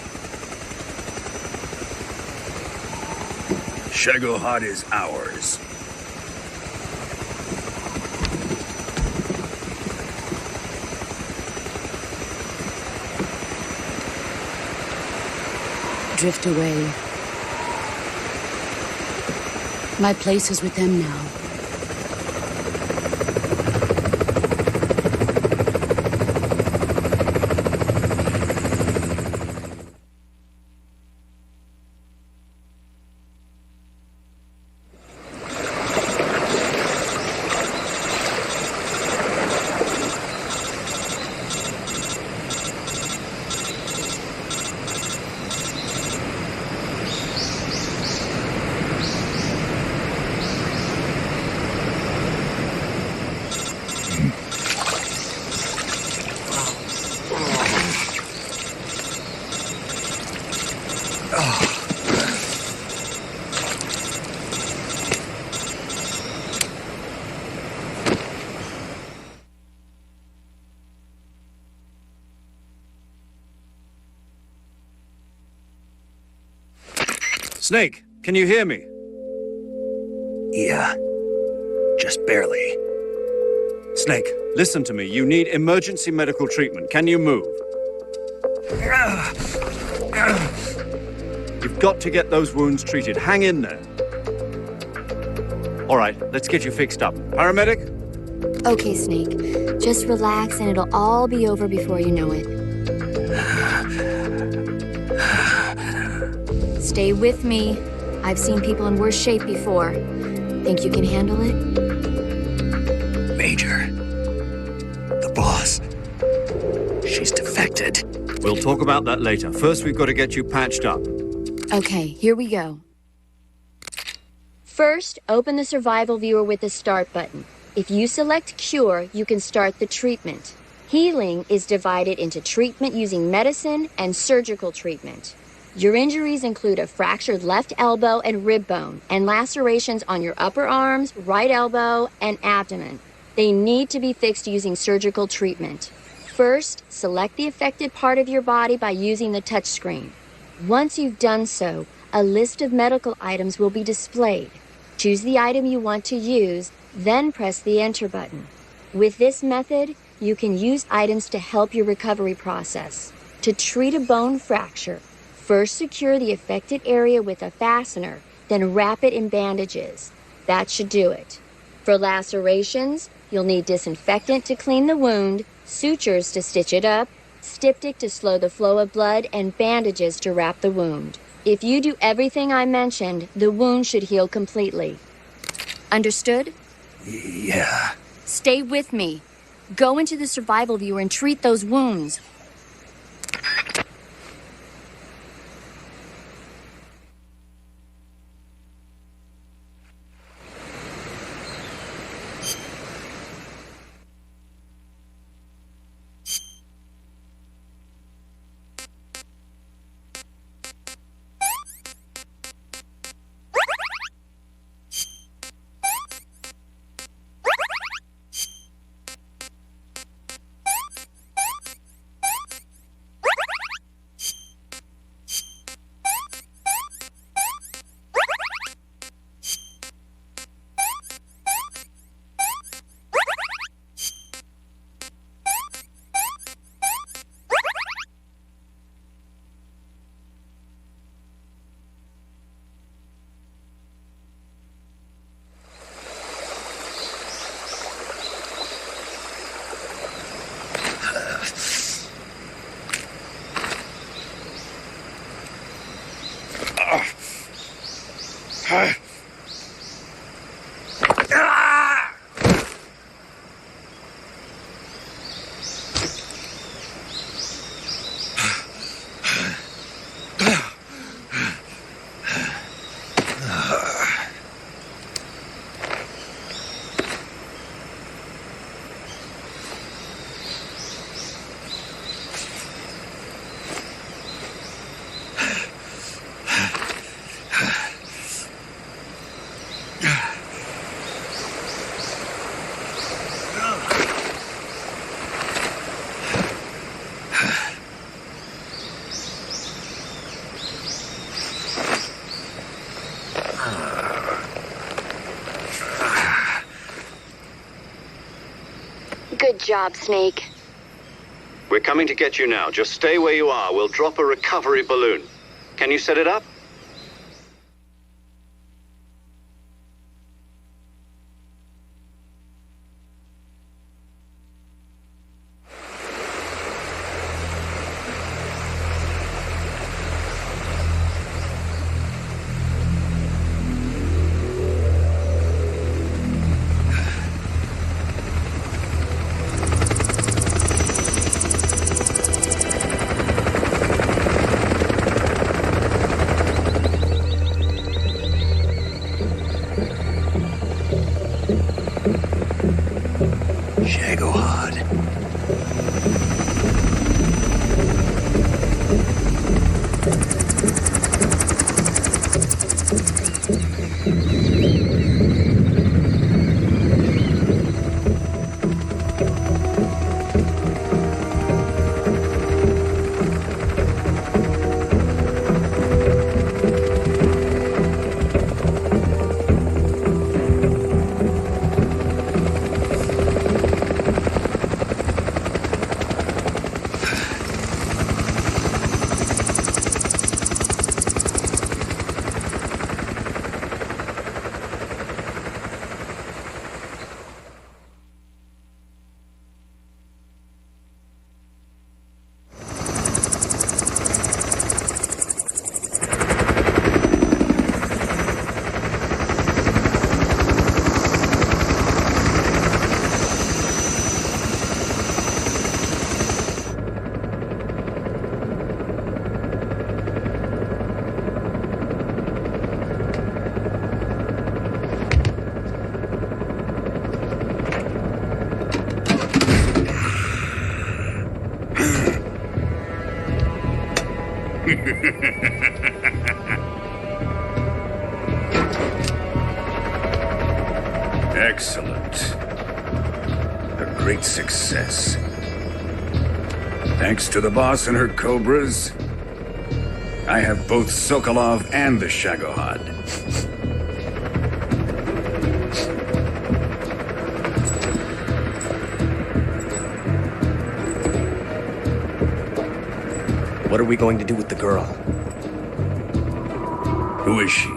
Shagohod is ours. Drift away. My place is with them now. Snake, can you hear me? Yeah, just barely. Snake, listen to me. You need emergency medical treatment. Can you move? You've got to get those wounds treated. Hang in there. All right, let's get you fixed up. Paramedic? Okay, Snake. Just relax and it'll all be over before you know it. Stay with me. I've seen people in worse shape before. Think you can handle it? Major. The boss. She's defected. We'll talk about that later. First, we've got to get you patched up. Okay, here we go. First, open the survival viewer with the start button. If you select cure, you can start the treatment. Healing is divided into treatment using medicine and surgical treatment. Your injuries include a fractured left elbow and rib bone, and lacerations on your upper arms, right elbow, and abdomen. They need to be fixed using surgical treatment. First, select the affected part of your body by using the touchscreen. Once you've done so, a list of medical items will be displayed. Choose the item you want to use, then press the enter button. With this method, you can use items to help your recovery process. To treat a bone fracture, first secure the affected area with a fastener, then wrap it in bandages. That should do it. For lacerations, you'll need disinfectant to clean the wound, sutures to stitch it up, styptic to slow the flow of blood, and bandages to wrap the wound. If you do everything I mentioned, the wound should heal completely. Understood? Yeah. Stay with me. Go into the survival viewer and treat those wounds. Good job, Snake. We're coming to get you now. Just stay where you are. We'll drop a recovery balloon. Can you set it up? Excellent. A great success. Thanks to the boss and her cobras, I have both Sokolov and the Shagohod. What are we going to do with the girl? Who is she?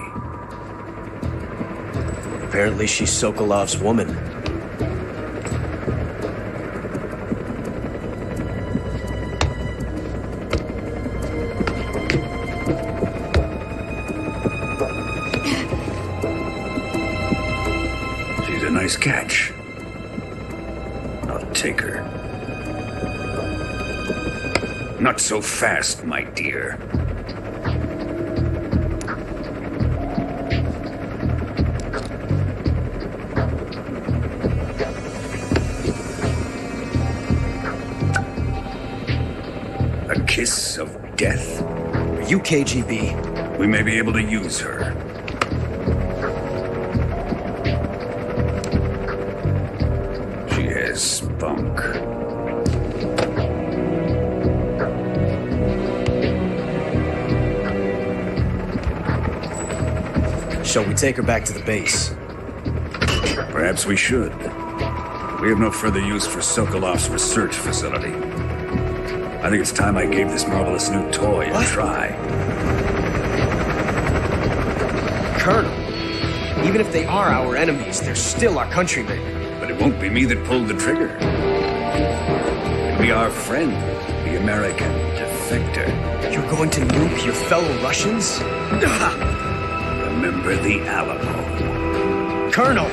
Apparently she's Sokolov's woman. She's a nice catch. I'll take her. Not so fast, my dear. A kiss of death. Are you KGB? We may be able to use her. She has spunk. Shall we take her back to the base? Perhaps we should. We have no further use for Sokolov's research facility. I think it's time I gave this marvelous new toy a try. Colonel, even if they are our enemies, they're still our countrymen. But it won't be me that pulled the trigger. It'll be our friend, the American defector. You're going to nuke your fellow Russians? Remember the Alamo. Colonel!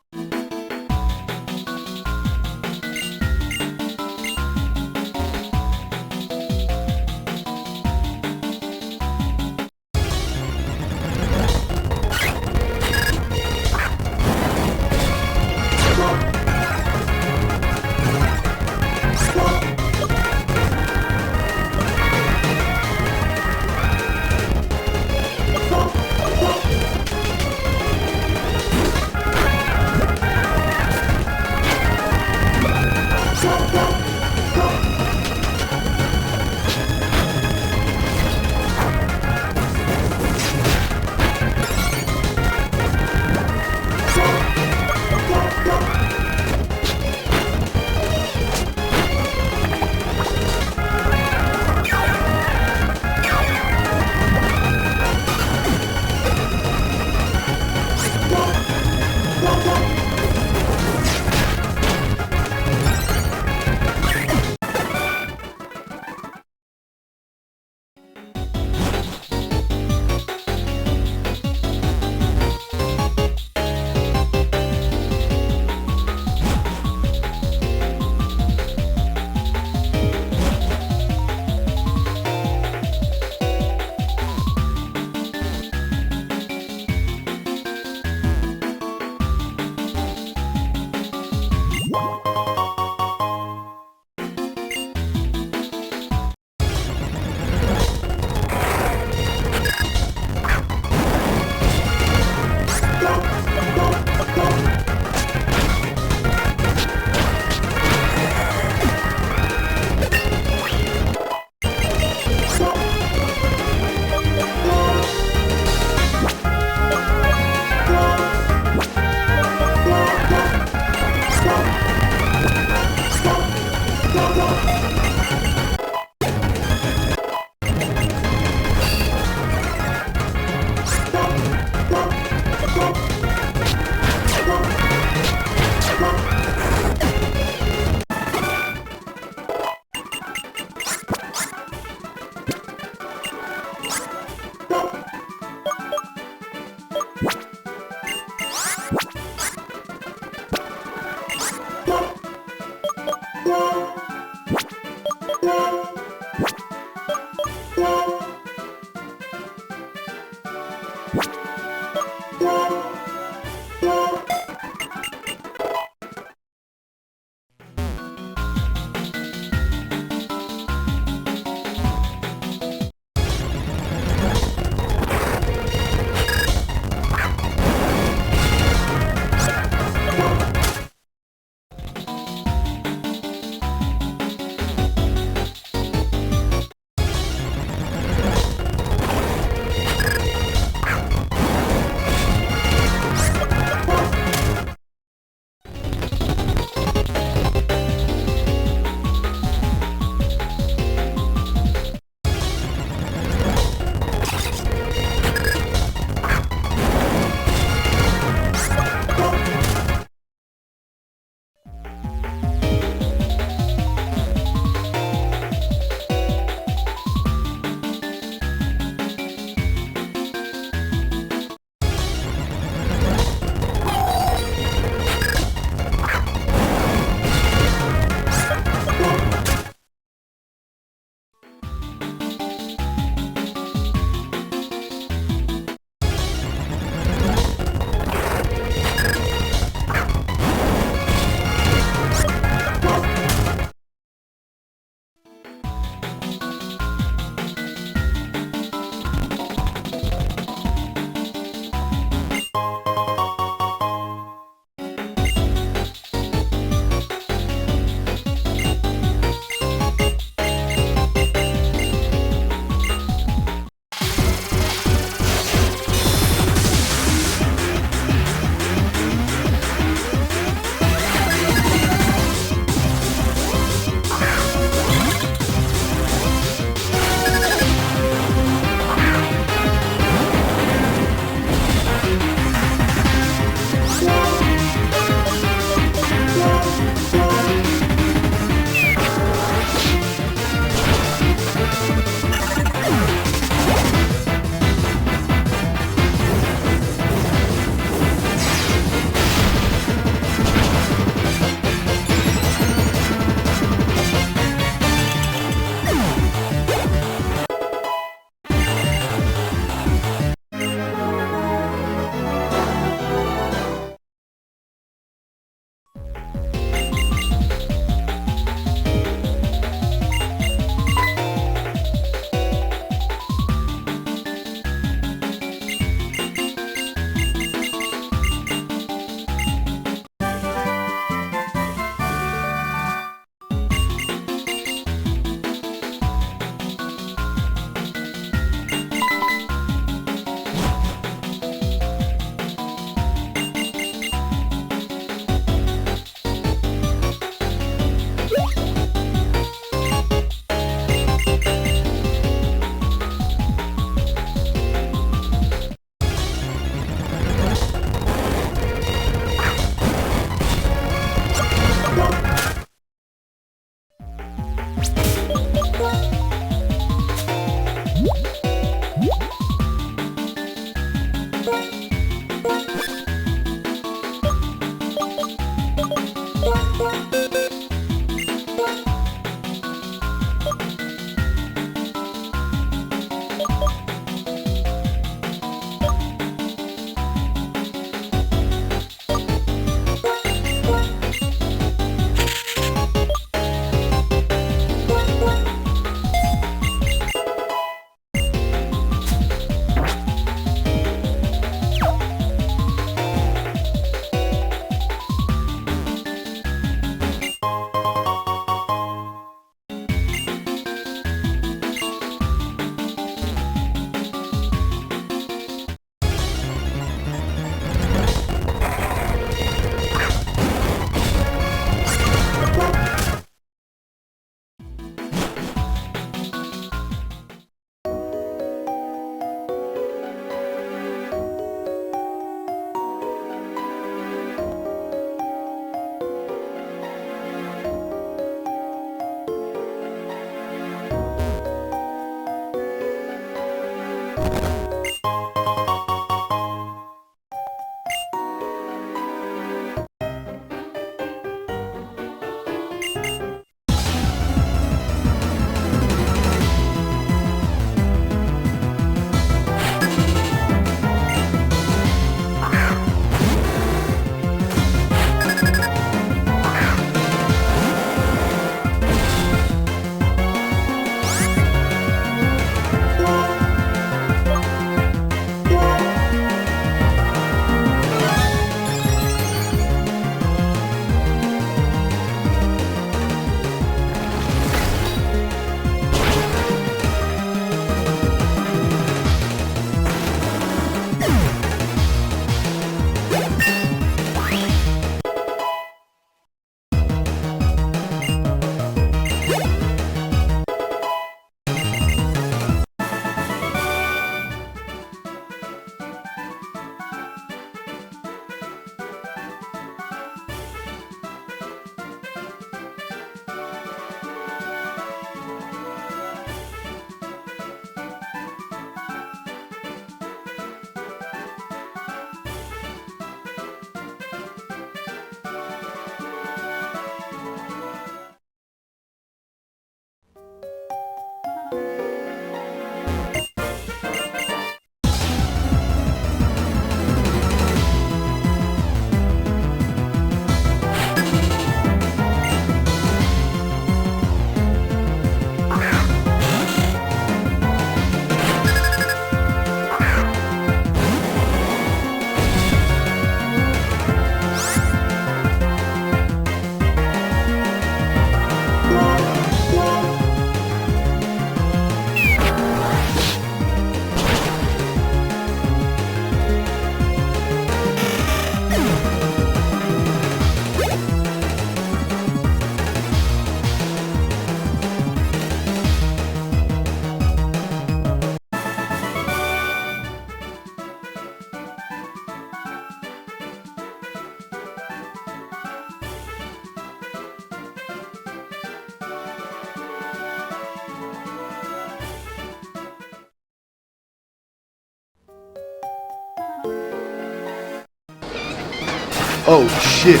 Oh, shit.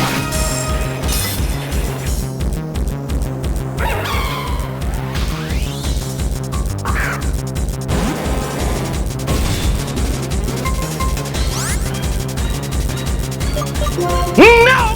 No!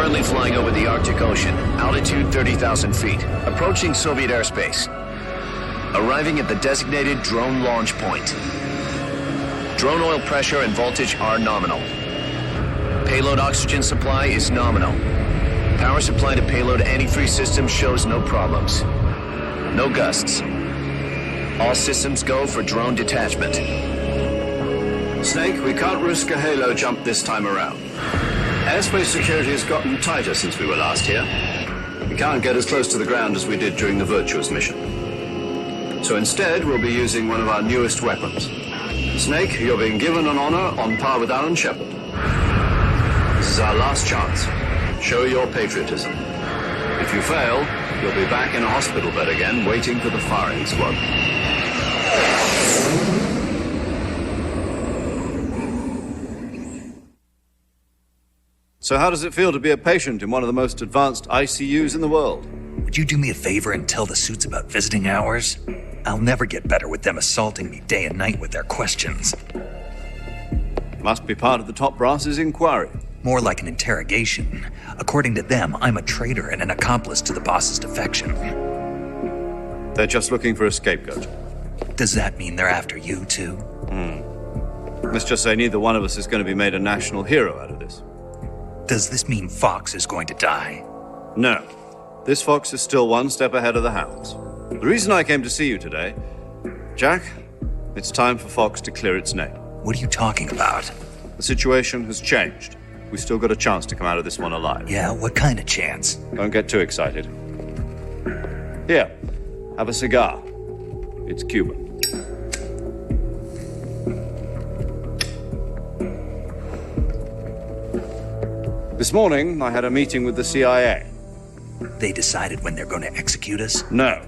Currently flying over the Arctic Ocean, altitude 30,000 feet, approaching Soviet airspace. Arriving at the designated drone launch point. Drone oil pressure and voltage are nominal. Payload oxygen supply is nominal. Power supply to payload antifreeze system shows no problems. No gusts. All systems go for drone detachment. Snake, we can't risk a halo jump this time around. Airspace security has gotten tighter since we were last here. We can't get as close to the ground as we did during the Virtuous mission. So instead, we'll be using one of our newest weapons. Snake, you're being given an honor on par with Alan Shepard. This is our last chance. Show your patriotism. If you fail, you'll be back in a hospital bed again, waiting for the firing squad. So how does it feel to be a patient in one of the most advanced ICUs in the world? Would you do me a favor and tell the suits about visiting hours? I'll never get better with them assaulting me day and night with their questions. Must be part of the top brass's inquiry. More like an interrogation. According to them, I'm a traitor and an accomplice to the boss's defection. They're just looking for a scapegoat. Does that mean they're after you, too? Let's just say neither one of us is going to be made a national hero out of this. Does this mean Fox is going to die? No. This fox is still one step ahead of the hounds. The reason I came to see you today, Jack, it's time for Fox to clear its name. What are you talking about? The situation has changed. We still got a chance to come out of this one alive. Yeah, what kind of chance? Don't get too excited. Here, have a cigar. It's Cuban. This morning, I had a meeting with the CIA. They decided when they're going to execute us? No.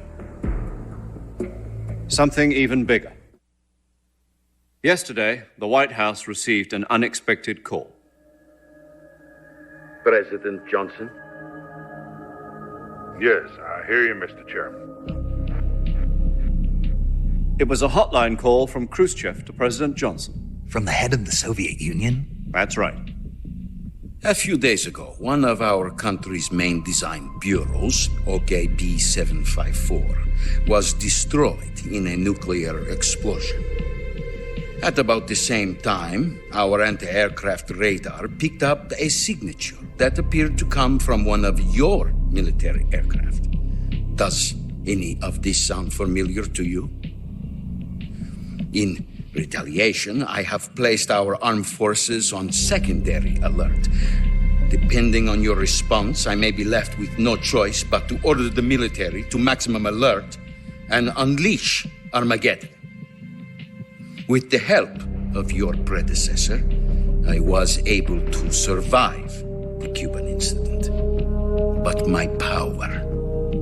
Something even bigger. Yesterday, the White House received an unexpected call. President Johnson? Yes, I hear you, Mr. Chairman. It was a hotline call from Khrushchev to President Johnson. From the head of the Soviet Union? That's right. A few days ago, one of our country's main design bureaus, OKB 754, was destroyed in a nuclear explosion. At about the same time, our anti-aircraft radar picked up a signature that appeared to come from one of your military aircraft. Does any of this sound familiar to you? In retaliation, I have placed our armed forces on secondary alert. Depending on your response, I may be left with no choice but to order the military to maximum alert and unleash Armageddon. With the help of your predecessor, I was able to survive the Cuban incident. But my power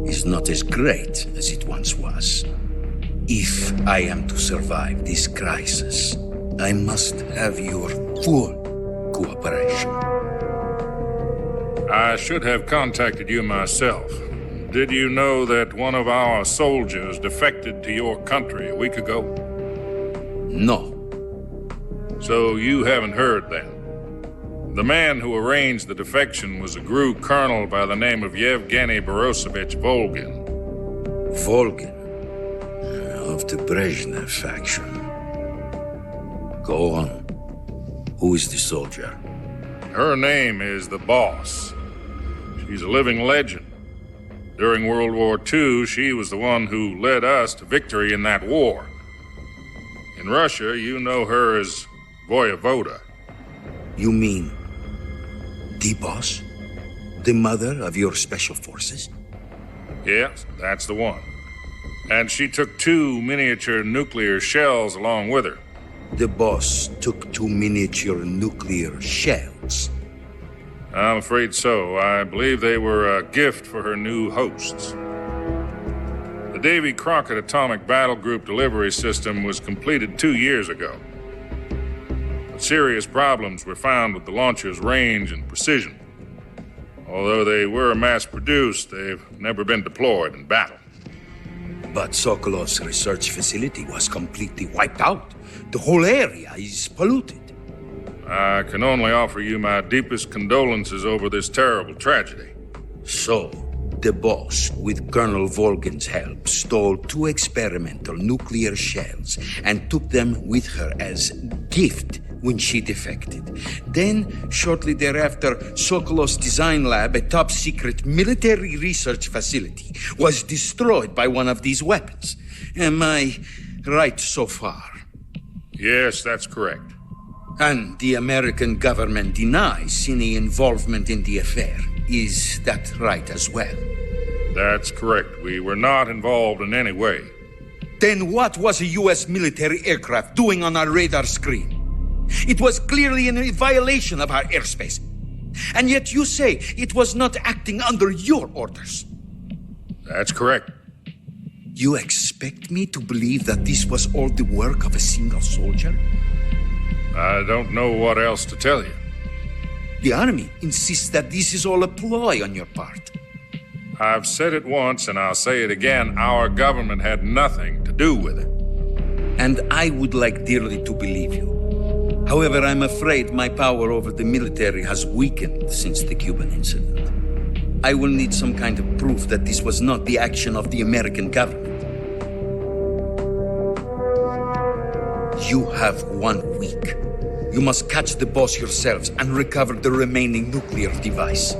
is not as great as it once was. If I am to survive this crisis, I must have your full cooperation. I should have contacted you myself. Did you know that one of our soldiers defected to your country a week ago? No. So you haven't heard then? The man who arranged the defection was a GRU colonel by the name of Yevgeny Borisovich Volgin. Volgin? Of the Brezhnev faction. Go on. Who is the soldier? Her name is the Boss. She's a living legend. During World War II, she was the one who led us to victory in that war. In Russia, you know her as Voyevoda. You mean the Boss? The mother of your special forces? Yes, that's the one. And she took 2 miniature nuclear shells along with her. The Boss took 2 miniature nuclear shells? I'm afraid so. I believe they were a gift for her new hosts. The Davy Crockett Atomic Battle Group delivery system was completed 2 years ago. But serious problems were found with the launcher's range and precision. Although they were mass-produced, they've never been deployed in battle. But Sokolov's research facility was completely wiped out. The whole area is polluted. I can only offer you my deepest condolences over this terrible tragedy. So, the boss, with Colonel Volgin's help, stole 2 experimental nuclear shells and took them with her as gift when she defected. Then, shortly thereafter, Sokolov's design lab, a top-secret military research facility, was destroyed by one of these weapons. Am I right so far? Yes, that's correct. And the American government denies any involvement in the affair. Is that right as well? That's correct. We were not involved in any way. Then what was a U.S. military aircraft doing on our radar screen? It was clearly in violation of our airspace. And yet you say it was not acting under your orders. That's correct. You expect me to believe that this was all the work of a single soldier? I don't know what else to tell you. The Army insists that this is all a ploy on your part. I've said it once and I'll say it again. Our government had nothing to do with it. And I would like dearly to believe you. However, I'm afraid my power over the military has weakened since the Cuban incident. I will need some kind of proof that this was not the action of the American government. You have 1 week. You must catch the boss yourselves and recover the remaining nuclear device.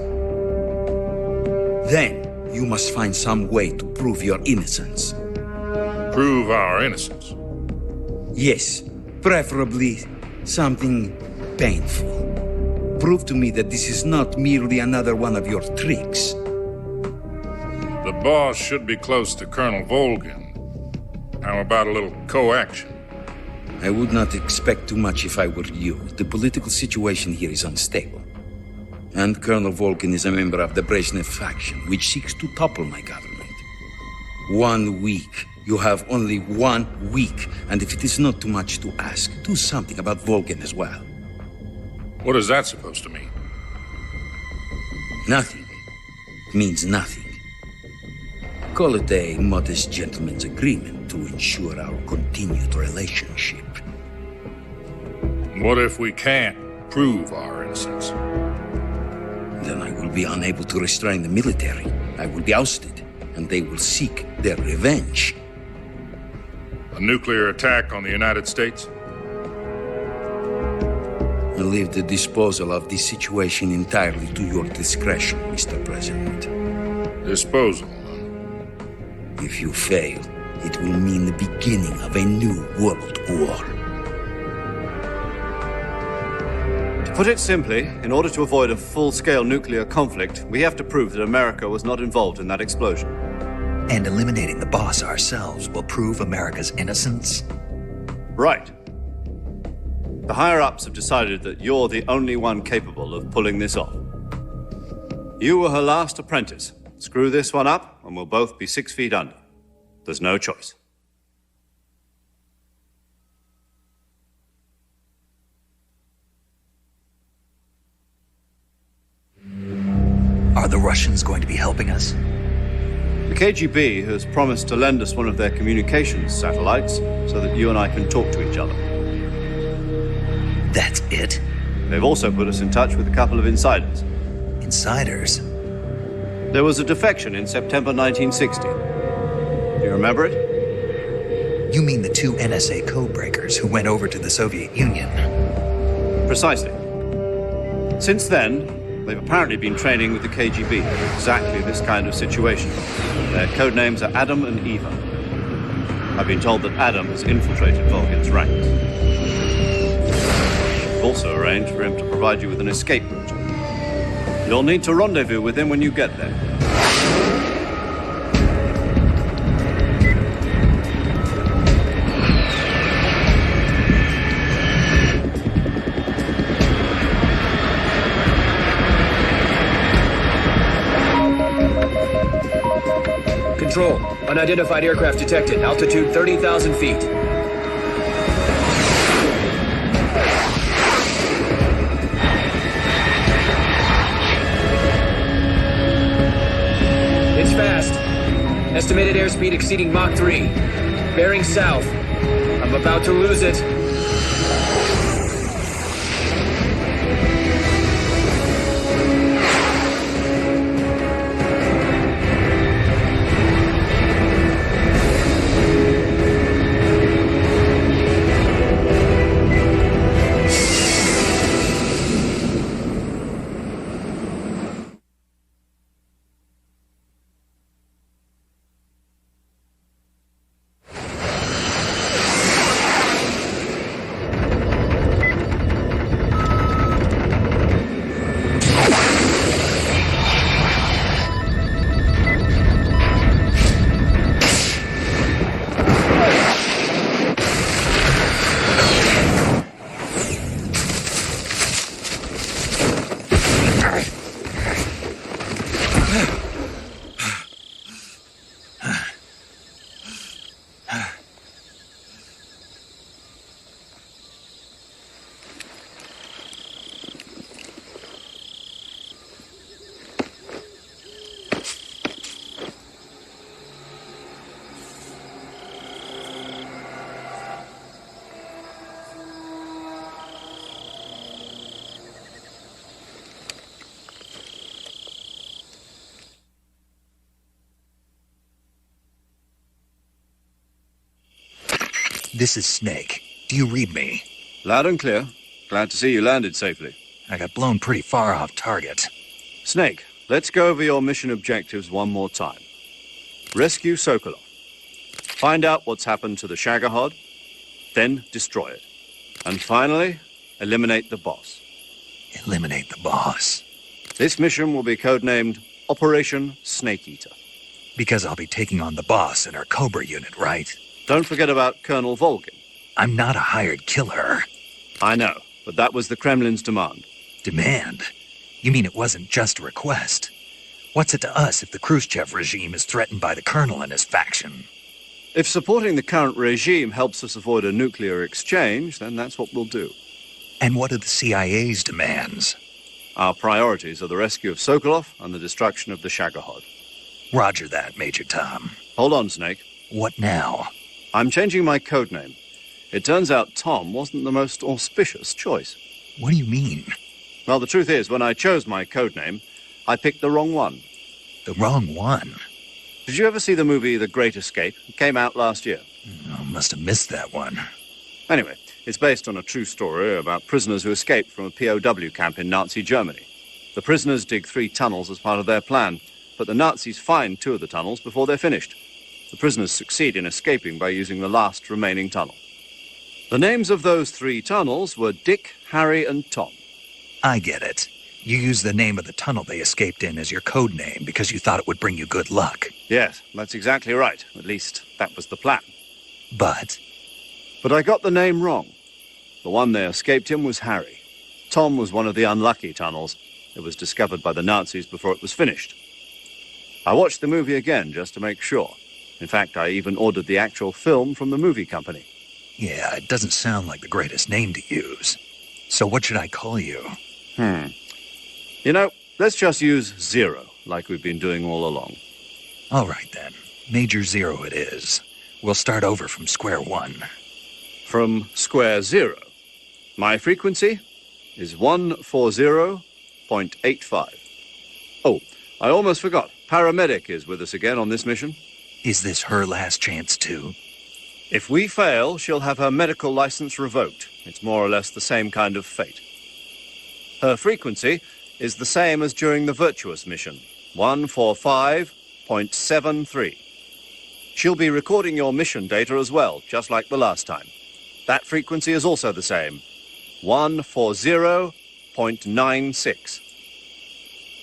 Then, you must find some way to prove your innocence. Prove our innocence? Yes, preferably something painful. Prove to me that this is not merely another one of your tricks. The boss should be close to Colonel Volgin. How about a little co-action? I would not expect too much if I were you. The political situation here is unstable. And Colonel Volgin is a member of the Brezhnev faction, which seeks to topple my government. 1 week. You have only 1 week. And if it is not too much to ask, do something about Volgin as well. What is that supposed to mean? Nothing. It means nothing. Call it a modest gentleman's agreement to ensure our continued relationship. What if we can't prove our innocence? Then I will be unable to restrain the military. I will be ousted, and they will seek their revenge. A nuclear attack on the United States? I leave the disposal of this situation entirely to your discretion, Mr. President. Disposal? If you fail, it will mean the beginning of a new world war. To put it simply, in order to avoid a full-scale nuclear conflict, we have to prove that America was not involved in that explosion. And eliminating the boss ourselves will prove America's innocence? Right. The higher-ups have decided that you're the only one capable of pulling this off. You were her last apprentice. Screw this one up, and we'll both be 6 feet under. There's no choice. Are the Russians going to be helping us? The KGB has promised to lend us one of their communications satellites so that you and I can talk to each other. That's it? They've also put us in touch with a couple of insiders. Insiders? There was a defection in September 1960. Do you remember it? You mean the 2 NSA codebreakers who went over to the Soviet Union? Precisely. Since then, they've apparently been training with the KGB for exactly this kind of situation. Their codenames are Adam and Eva. I've been told that Adam has infiltrated Volgin's ranks. We've also arranged for him to provide you with an escape route. You'll need to rendezvous with him when you get there. Control. Unidentified aircraft detected. Altitude 30,000 feet. It's fast. Estimated airspeed exceeding Mach 3. Bearing south. I'm about to lose it. This is Snake. Do you read me? Loud and clear. Glad to see you landed safely. I got blown pretty far off target. Snake, let's go over your mission objectives one more time. Rescue Sokolov. Find out what's happened to the Shagohod, then destroy it. And finally, eliminate the boss. Eliminate the boss. This mission will be codenamed Operation Snake Eater. Because I'll be taking on the boss in our Cobra unit, right? Don't forget about Colonel Volgin. I'm not a hired killer. I know, but that was the Kremlin's demand. Demand? You mean it wasn't just a request? What's it to us if the Khrushchev regime is threatened by the Colonel and his faction? If supporting the current regime helps us avoid a nuclear exchange, then that's what we'll do. And what are the CIA's demands? Our priorities are the rescue of Sokolov and the destruction of the Shagohod. Roger that, Major Tom. Hold on, Snake. What now? I'm changing my codename. It turns out Tom wasn't the most auspicious choice. What do you mean? Well, the truth is, when I chose my codename, I picked the wrong one. The wrong one? Did you ever see the movie The Great Escape? It came out last year. I must have missed that one. Anyway, it's based on a true story about prisoners who escaped from a POW camp in Nazi Germany. The prisoners dig 3 tunnels as part of their plan, but the Nazis find 2 of the tunnels before they're finished. The prisoners succeed in escaping by using the last remaining tunnel. The names of those 3 tunnels were Dick, Harry, and Tom. I get it. You used the name of the tunnel they escaped in as your code name because you thought it would bring you good luck. Yes, that's exactly right. At least, that was the plan. But I got the name wrong. The one they escaped in was Harry. Tom was one of the unlucky tunnels. It was discovered by the Nazis before it was finished. I watched the movie again just to make sure. In fact, I even ordered the actual film from the movie company. Yeah, it doesn't sound like the greatest name to use. So what should I call you? You know, let's just use Zero, like we've been doing all along. All right, then. Major Zero it is. We'll start over from square one. From square zero. My frequency is 140.85. Oh, I almost forgot. Paramedic is with us again on this mission. Is this her last chance, too? If we fail, she'll have her medical license revoked. It's more or less the same kind of fate. Her frequency is the same as during the Virtuous mission, 145.73. She'll be recording your mission data as well, just like the last time. That frequency is also the same, 140.96.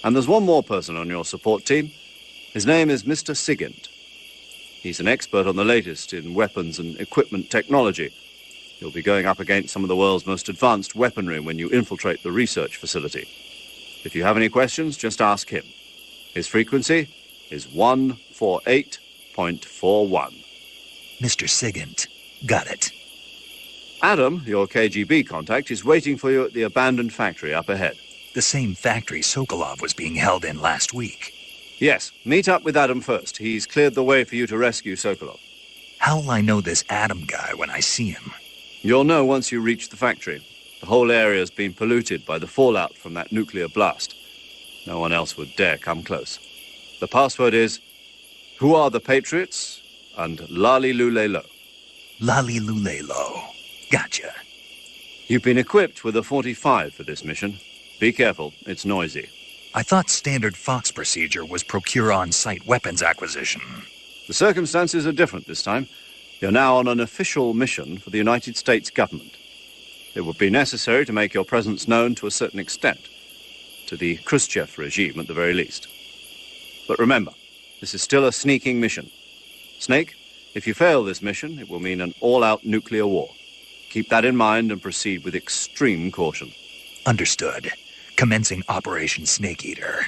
And there's one more person on your support team. His name is Mr. Sigint. He's an expert on the latest in weapons and equipment technology. You'll be going up against some of the world's most advanced weaponry when you infiltrate the research facility. If you have any questions, just ask him. His frequency is 148.41. Mr. Sigint. Got it. Adam, your KGB contact, is waiting for you at the abandoned factory up ahead. The same factory Sokolov was being held in last week. Yes, meet up with Adam first. He's cleared the way for you to rescue Sokolov. How will I know this Adam guy when I see him? You'll know once you reach the factory. The whole area's been polluted by the fallout from that nuclear blast. No one else would dare come close. The password is, "Who are the Patriots?" and Lali Lule Lo. Lali Lule Lo. Gotcha. You've been equipped with a 45 for this mission. Be careful, it's noisy. I thought standard Fox procedure was procure on-site weapons acquisition. The circumstances are different this time. You're now on an official mission for the United States government. It would be necessary to make your presence known to a certain extent, to the Khrushchev regime at the very least. But remember, this is still a sneaking mission. Snake, if you fail this mission, it will mean an all-out nuclear war. Keep that in mind and proceed with extreme caution. Understood. Commencing Operation Snake Eater.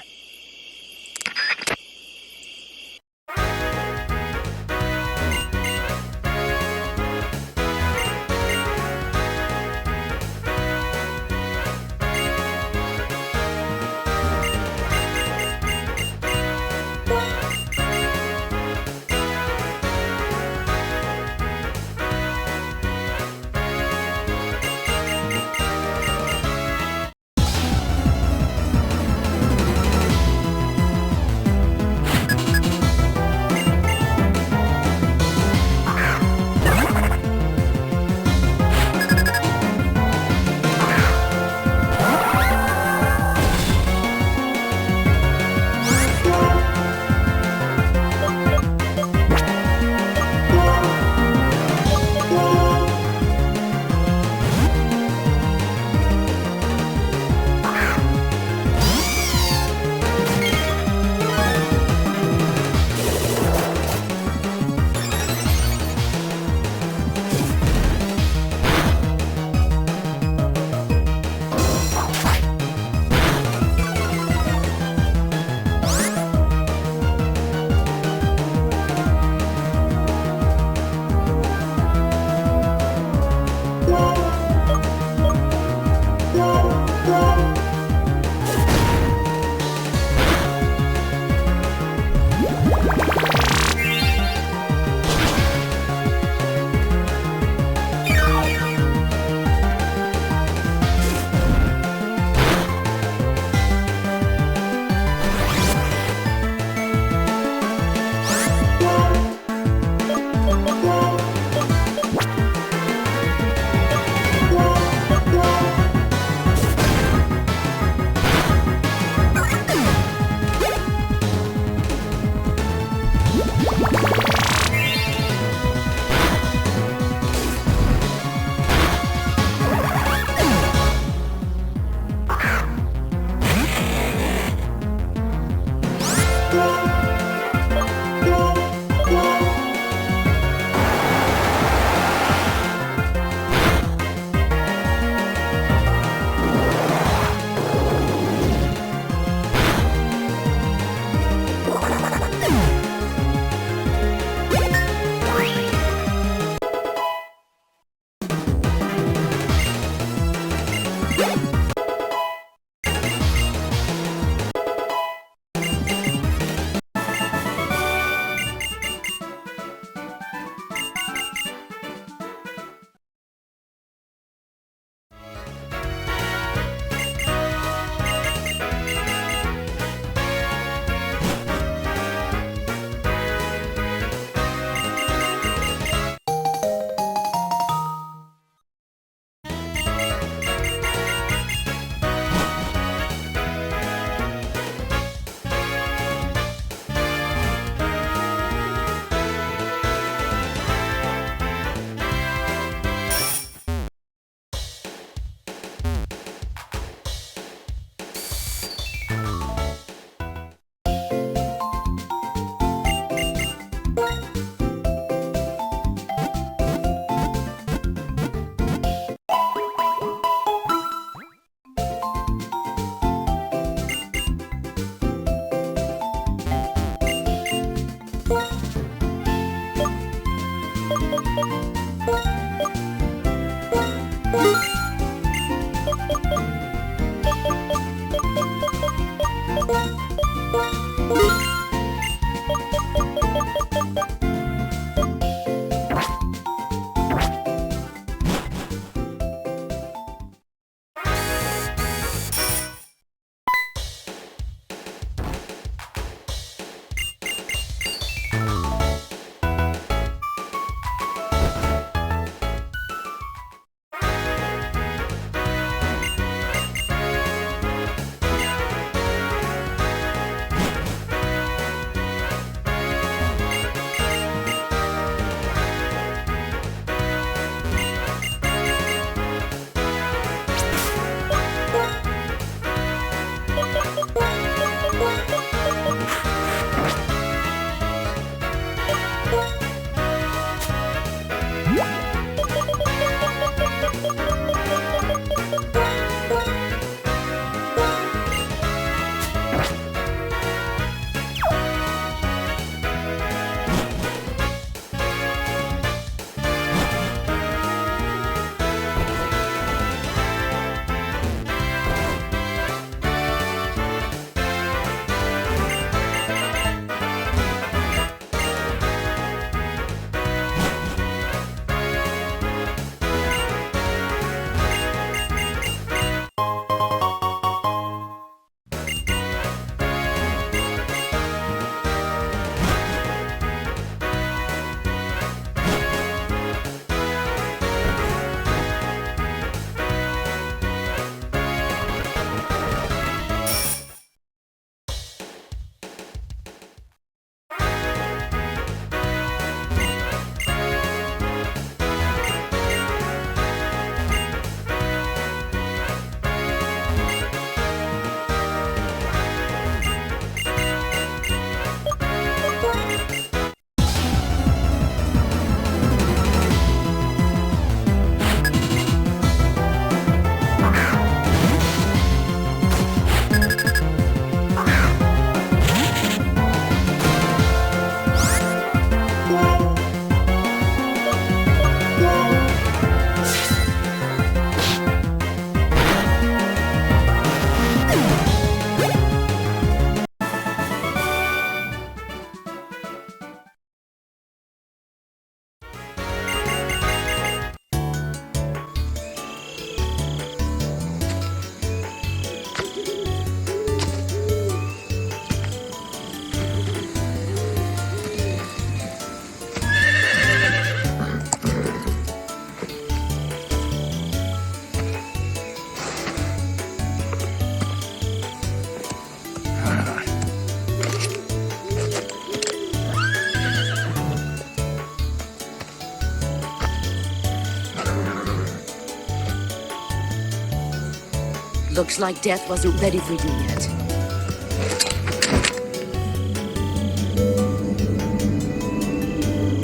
Looks like death wasn't ready for you yet.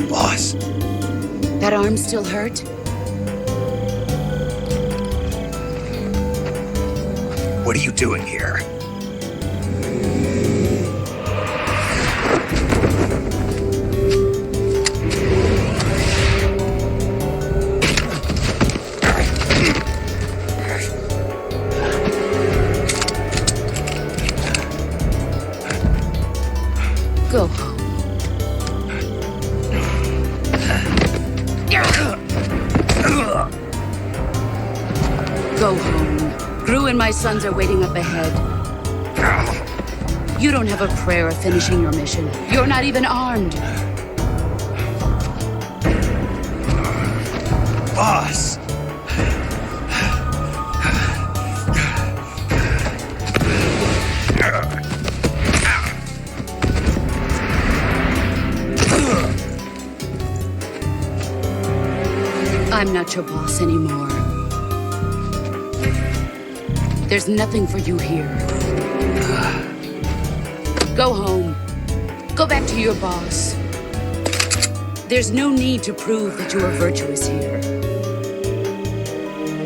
Boss. That arm still hurt? What are you doing here? Go home. Go home. Gru and my sons are waiting up ahead. You don't have a prayer of finishing your mission. You're not even armed. Boss! I'm not your boss anymore. There's nothing for you here. Go home. Go back to your boss. There's no need to prove that you are virtuous here.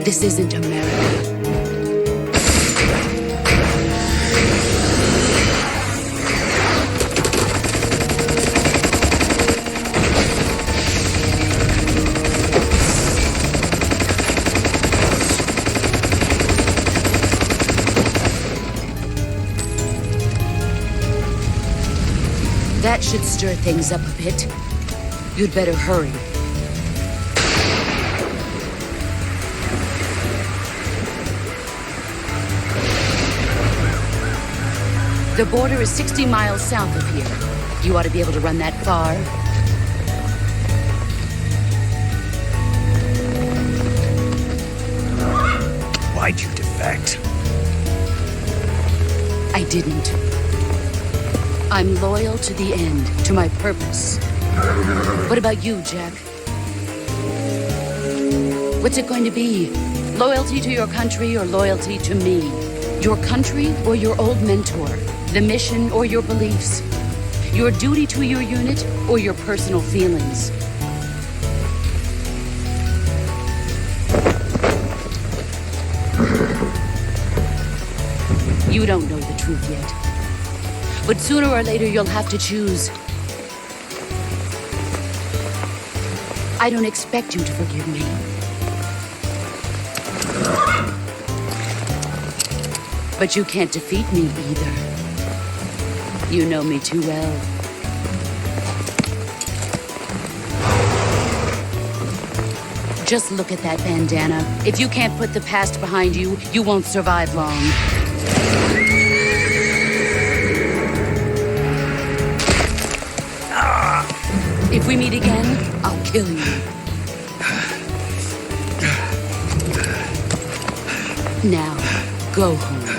This isn't America. That should stir things up a bit. You'd better hurry. The border is 60 miles south of here. You ought to be able to run that far. Why'd you defect? I didn't. I'm loyal to the end, to my purpose. What about you, Jack? What's it going to be? Loyalty to your country or loyalty to me? Your country or your old mentor? The mission or your beliefs? Your duty to your unit or your personal feelings? You don't know the truth yet. But sooner or later you'll have to choose. I don't expect you to forgive me. But you can't defeat me either. You know me too well. Just look at that bandana. If you can't put the past behind you, you won't survive long. If we meet again, I'll kill you. Now, go home.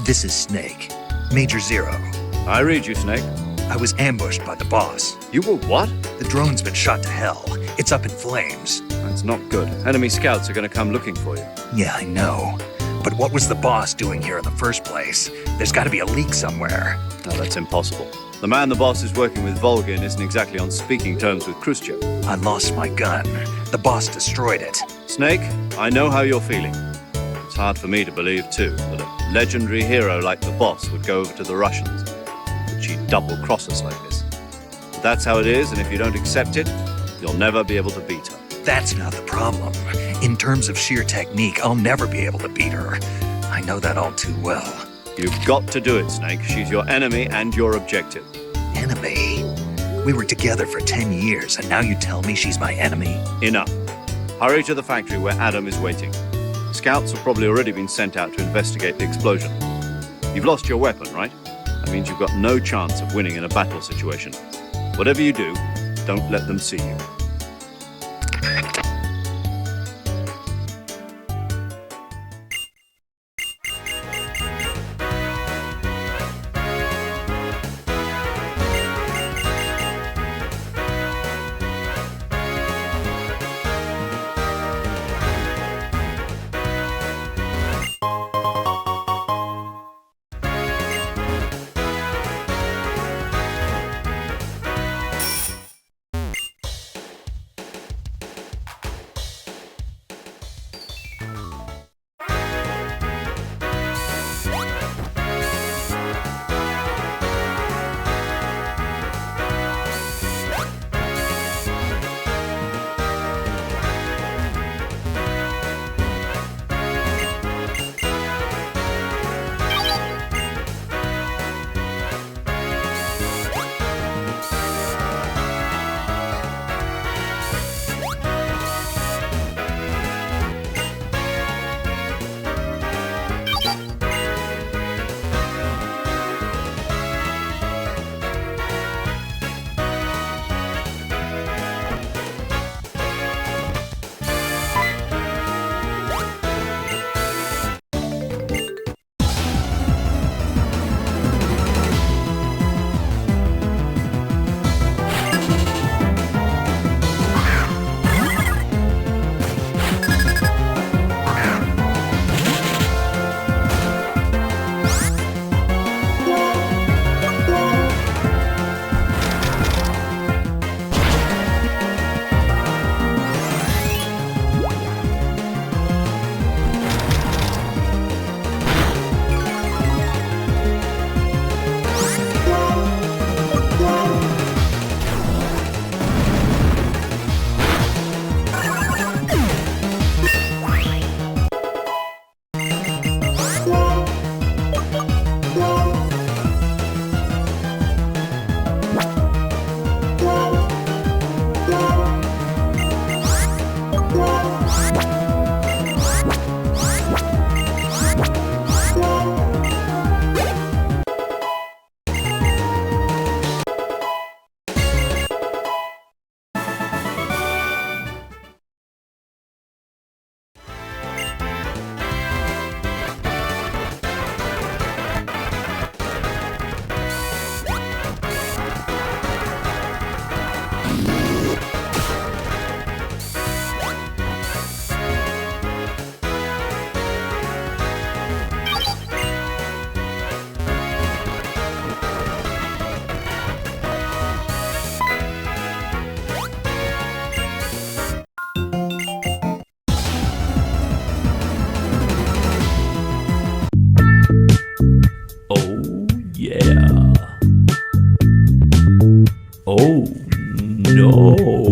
This is Snake. Major Zero. I read you, Snake. I was ambushed by the boss. You were what? The drone's been shot to hell. It's up in flames. That's not good. Enemy scouts are going to come looking for you. Yeah, I know. But what was the boss doing here in the first place? There's got to be a leak somewhere. No, that's impossible. The man the boss is working with, Volgin, isn't exactly on speaking terms with Khrushchev. I lost my gun. The boss destroyed it. Snake, I know how you're feeling. It's hard for me to believe, too, that a legendary hero like the boss would go over to the Russians. That she'd double-cross us like this. But that's how it is, and if you don't accept it, you'll never be able to beat her. That's not the problem. In terms of sheer technique, I'll never be able to beat her. I know that all too well. You've got to do it, Snake. She's your enemy and your objective. Enemy? We were together for 10 years, and now you tell me she's my enemy? Enough. Hurry to the factory where Adam is waiting. Scouts have probably already been sent out to investigate the explosion. You've lost your weapon, right? That means you've got no chance of winning in a battle situation. Whatever you do, don't let them see you. Oh, no.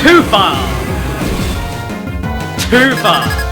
Too far! Too far!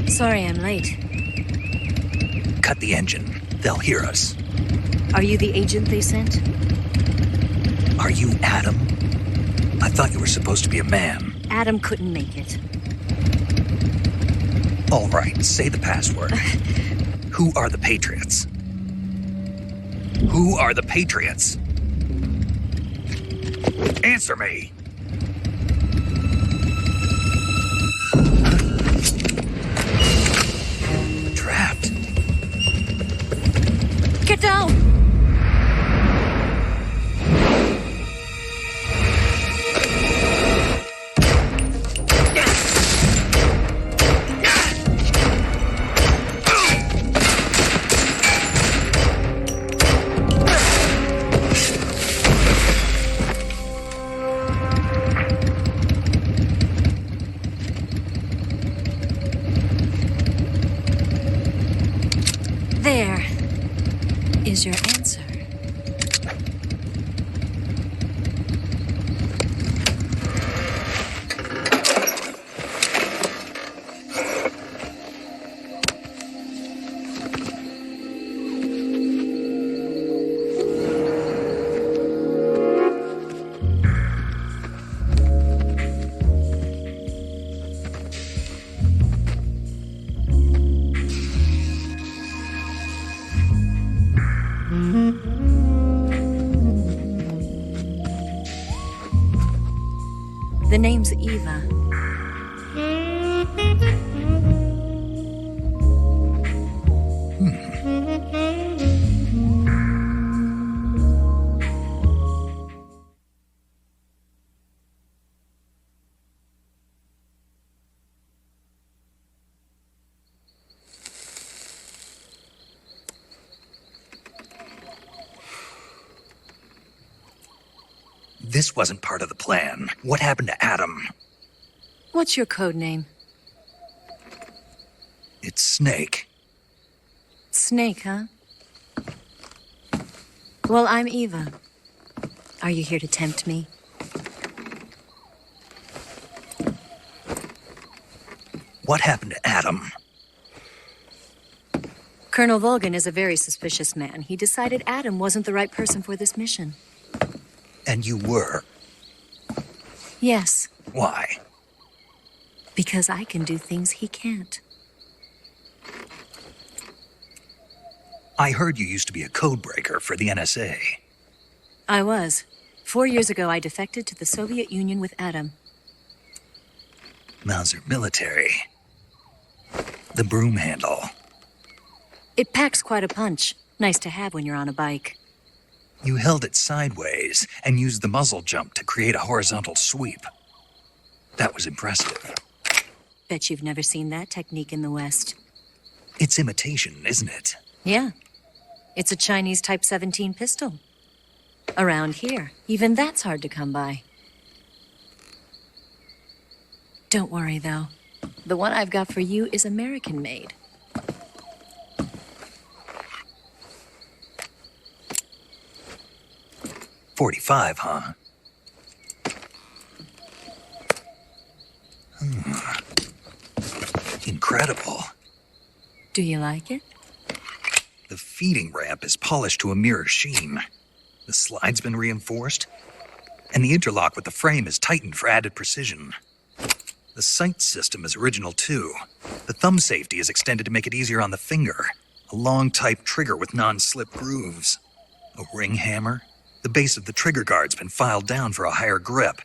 Sorry I'm late. Cut the engine. They'll hear us. Are you the agent they sent? Are you Adam? I thought you were supposed to be a man. Adam couldn't make it. All right, say the password. Who are the Patriots? Who are the Patriots? Answer me! Trapped. Get down! There is your answer. The name's Eva. This wasn't part of the plan. What happened to Adam? What's your code name? It's Snake. Snake, huh? Well, I'm Eva. Are you here to tempt me? What happened to Adam? Colonel Volgan is a very suspicious man. He decided Adam wasn't the right person for this mission. And you were? Yes. Why? Because I can do things he can't. I heard you used to be a codebreaker for the NSA. I was. 4 years ago, I defected to the Soviet Union with Adam. Mauser military. The broom handle. It packs quite a punch. Nice to have when you're on a bike. You held it sideways and used the muzzle jump to create a horizontal sweep. That was impressive. Bet you've never seen that technique in the West. It's imitation, isn't it? Yeah. It's a Chinese Type 17 pistol. Around here, even that's hard to come by. Don't worry, though. The one I've got for you is American-made. .45, huh? Incredible. Do you like it? The feeding ramp is polished to a mirror sheen. The slide's been reinforced, and the interlock with the frame is tightened for added precision. The sight system is original too. The thumb safety is extended to make it easier on the finger. A long type trigger with non-slip grooves. A ring hammer. The base of the trigger guard's been filed down for a higher grip.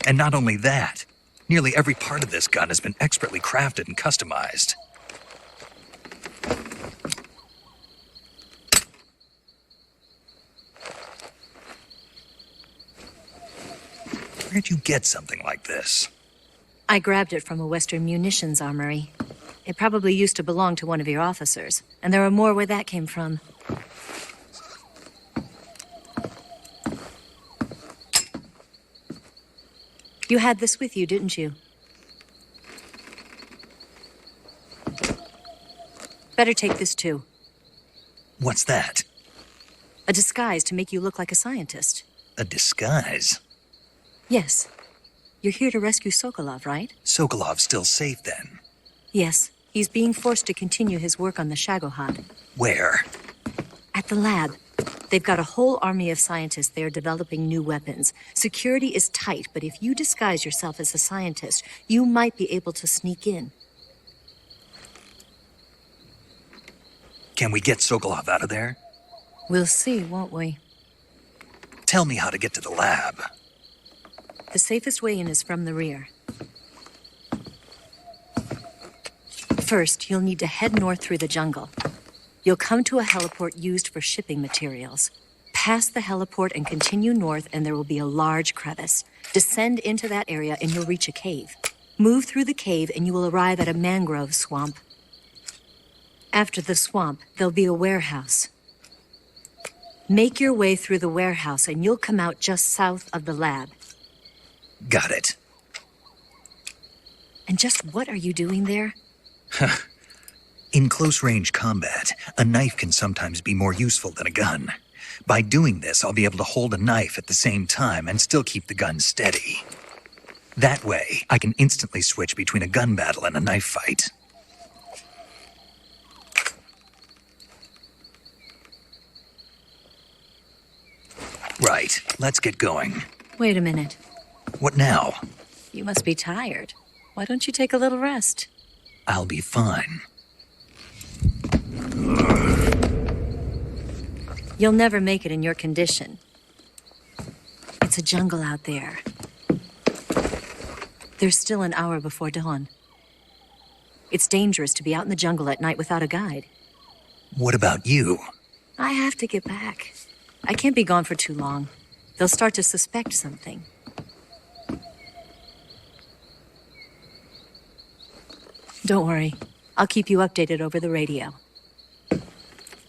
And not only that, nearly every part of this gun has been expertly crafted and customized. Where'd you get something like this? I grabbed it from a Western munitions armory. It probably used to belong to one of your officers, and there are more where that came from. You had this with you, didn't you? Better take this too. What's that? A disguise to make you look like a scientist. A disguise? Yes. You're here to rescue Sokolov, right? Sokolov's still safe then? Yes. He's being forced to continue his work on the Shagohod. Where? At the lab. They've got a whole army of scientists there developing new weapons. Security is tight, but if you disguise yourself as a scientist, you might be able to sneak in. Can we get Sokolov out of there? We'll see, won't we? Tell me how to get to the lab. The safest way in is from the rear. First, you'll need to head north through the jungle. You'll come to a heliport used for shipping materials. Pass the heliport and continue north, and there will be a large crevice. Descend into that area, and you'll reach a cave. Move through the cave, and you will arrive at a mangrove swamp. After the swamp, there'll be a warehouse. Make your way through the warehouse, and you'll come out just south of the lab. Got it. And just what are you doing there? In close-range combat, a knife can sometimes be more useful than a gun. By doing this, I'll be able to hold a knife at the same time and still keep the gun steady. That way, I can instantly switch between a gun battle and a knife fight. Right, let's get going. Wait a minute. What now? You must be tired. Why don't you take a little rest? I'll be fine. You'll never make it in your condition. It's a jungle out there. There's still an hour before dawn. It's dangerous to be out in the jungle at night without a guide. What about you? I have to get back. I can't be gone for too long. They'll start to suspect something. Don't worry. I'll keep you updated over the radio.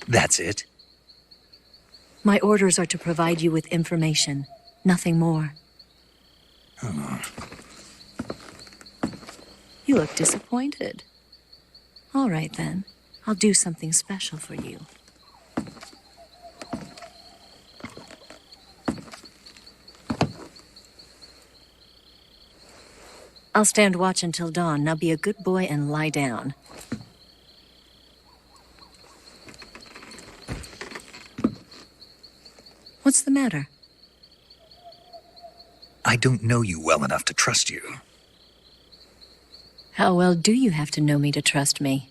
That's it? My orders are to provide you with information. Nothing more. You look disappointed. All right, then. I'll do something special for you. I'll stand watch until dawn. Now be a good boy and lie down. What's the matter? I don't know you well enough to trust you. How well do you have to know me to trust me?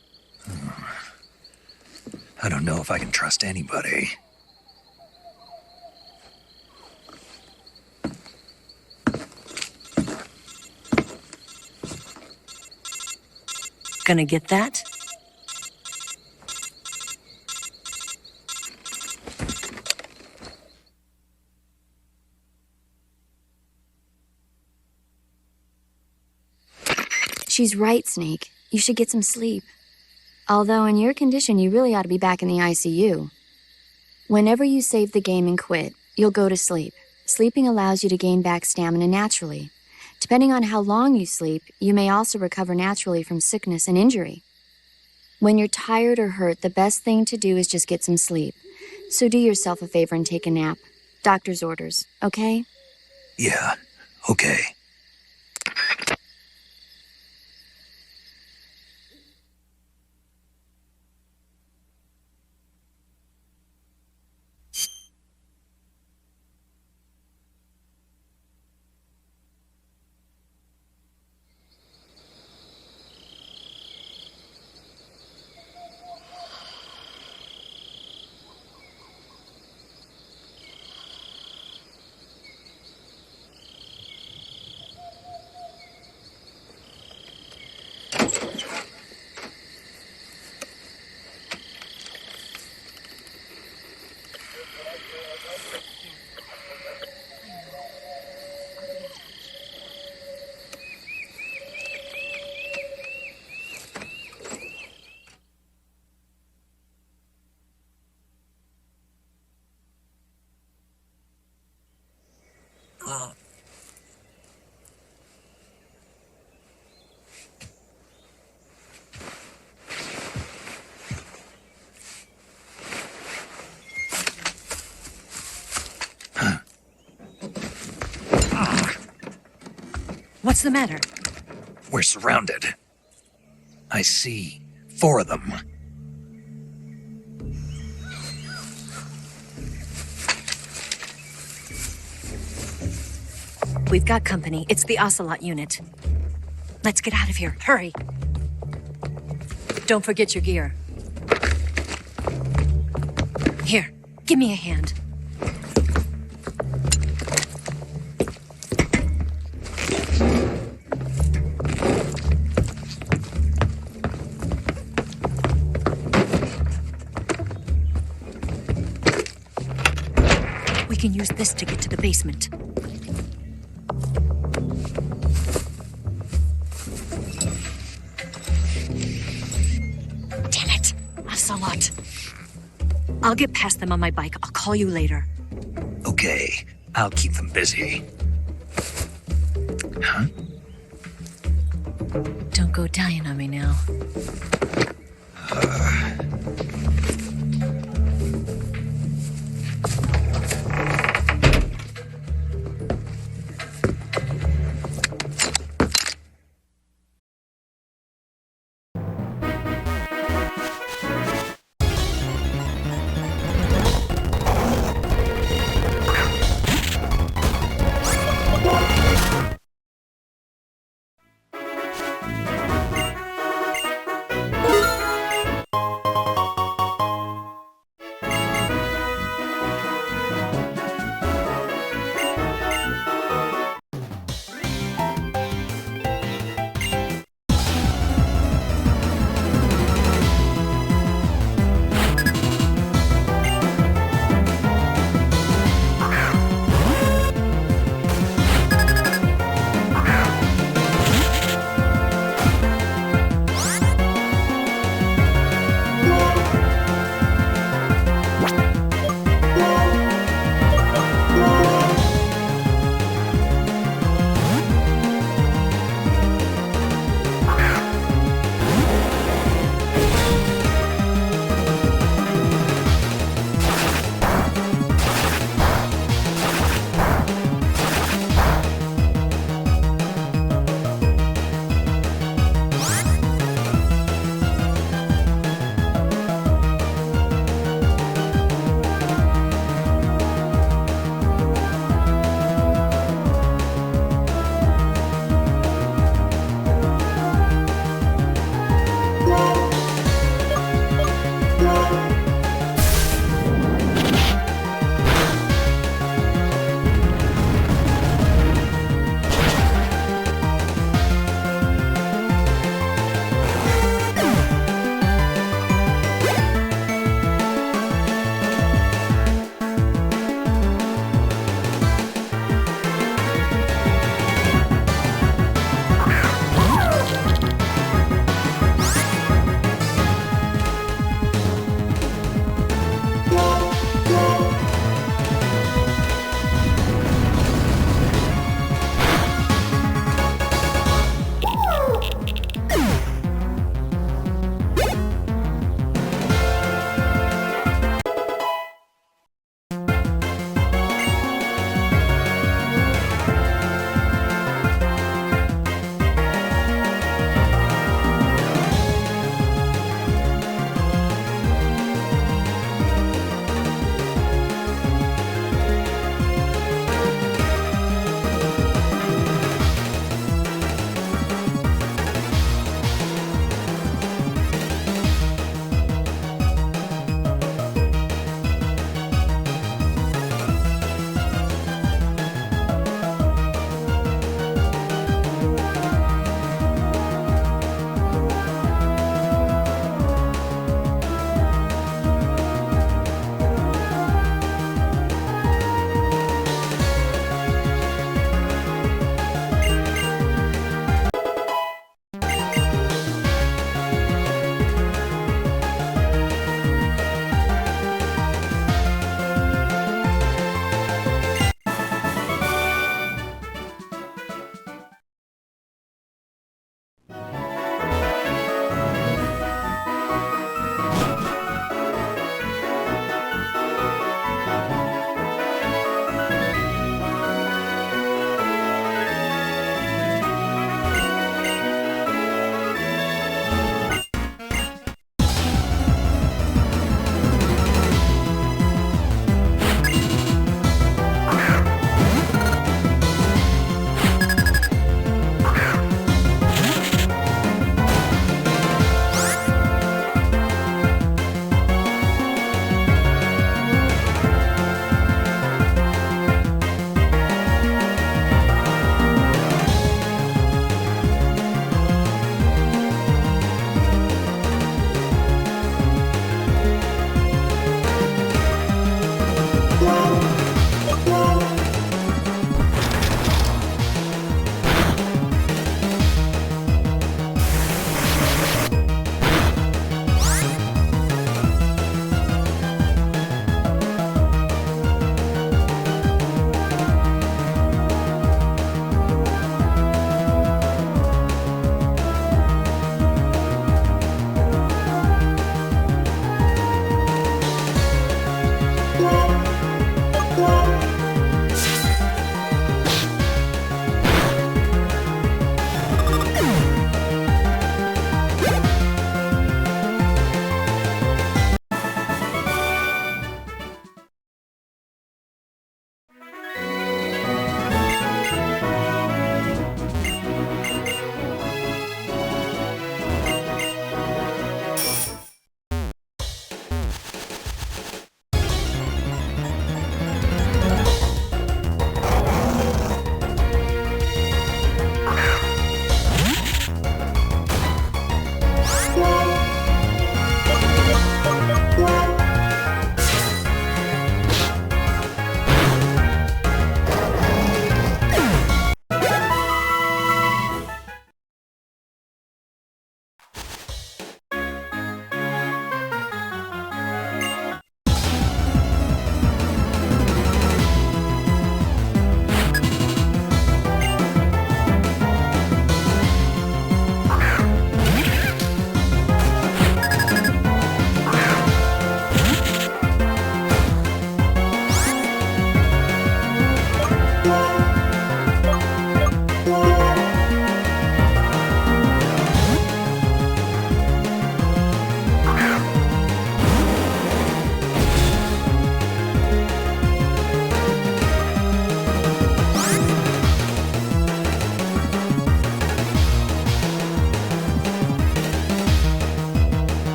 I don't know if I can trust anybody. Gonna get that? She's right, Snake. You should get some sleep. Although in your condition, you really ought to be back in the ICU. Whenever you save the game and quit, you'll go to sleep. Sleeping allows you to gain back stamina naturally. Depending on how long you sleep, you may also recover naturally from sickness and injury. When you're tired or hurt, the best thing to do is just get some sleep. So do yourself a favor and take a nap. Doctor's orders, okay? Yeah, okay. What's the matter? We're surrounded. I see 4 of them. We've got company. It's the Ocelot unit. Let's get out of here. Hurry. Don't forget your gear. Here, give me a hand. We can use this to get to the basement. Damn it! Ocelot. I'll get past them on my bike. I'll call you later. Okay, I'll keep them busy. Huh? Don't go dying on me now.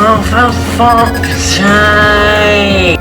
Oh, for fuck's sake!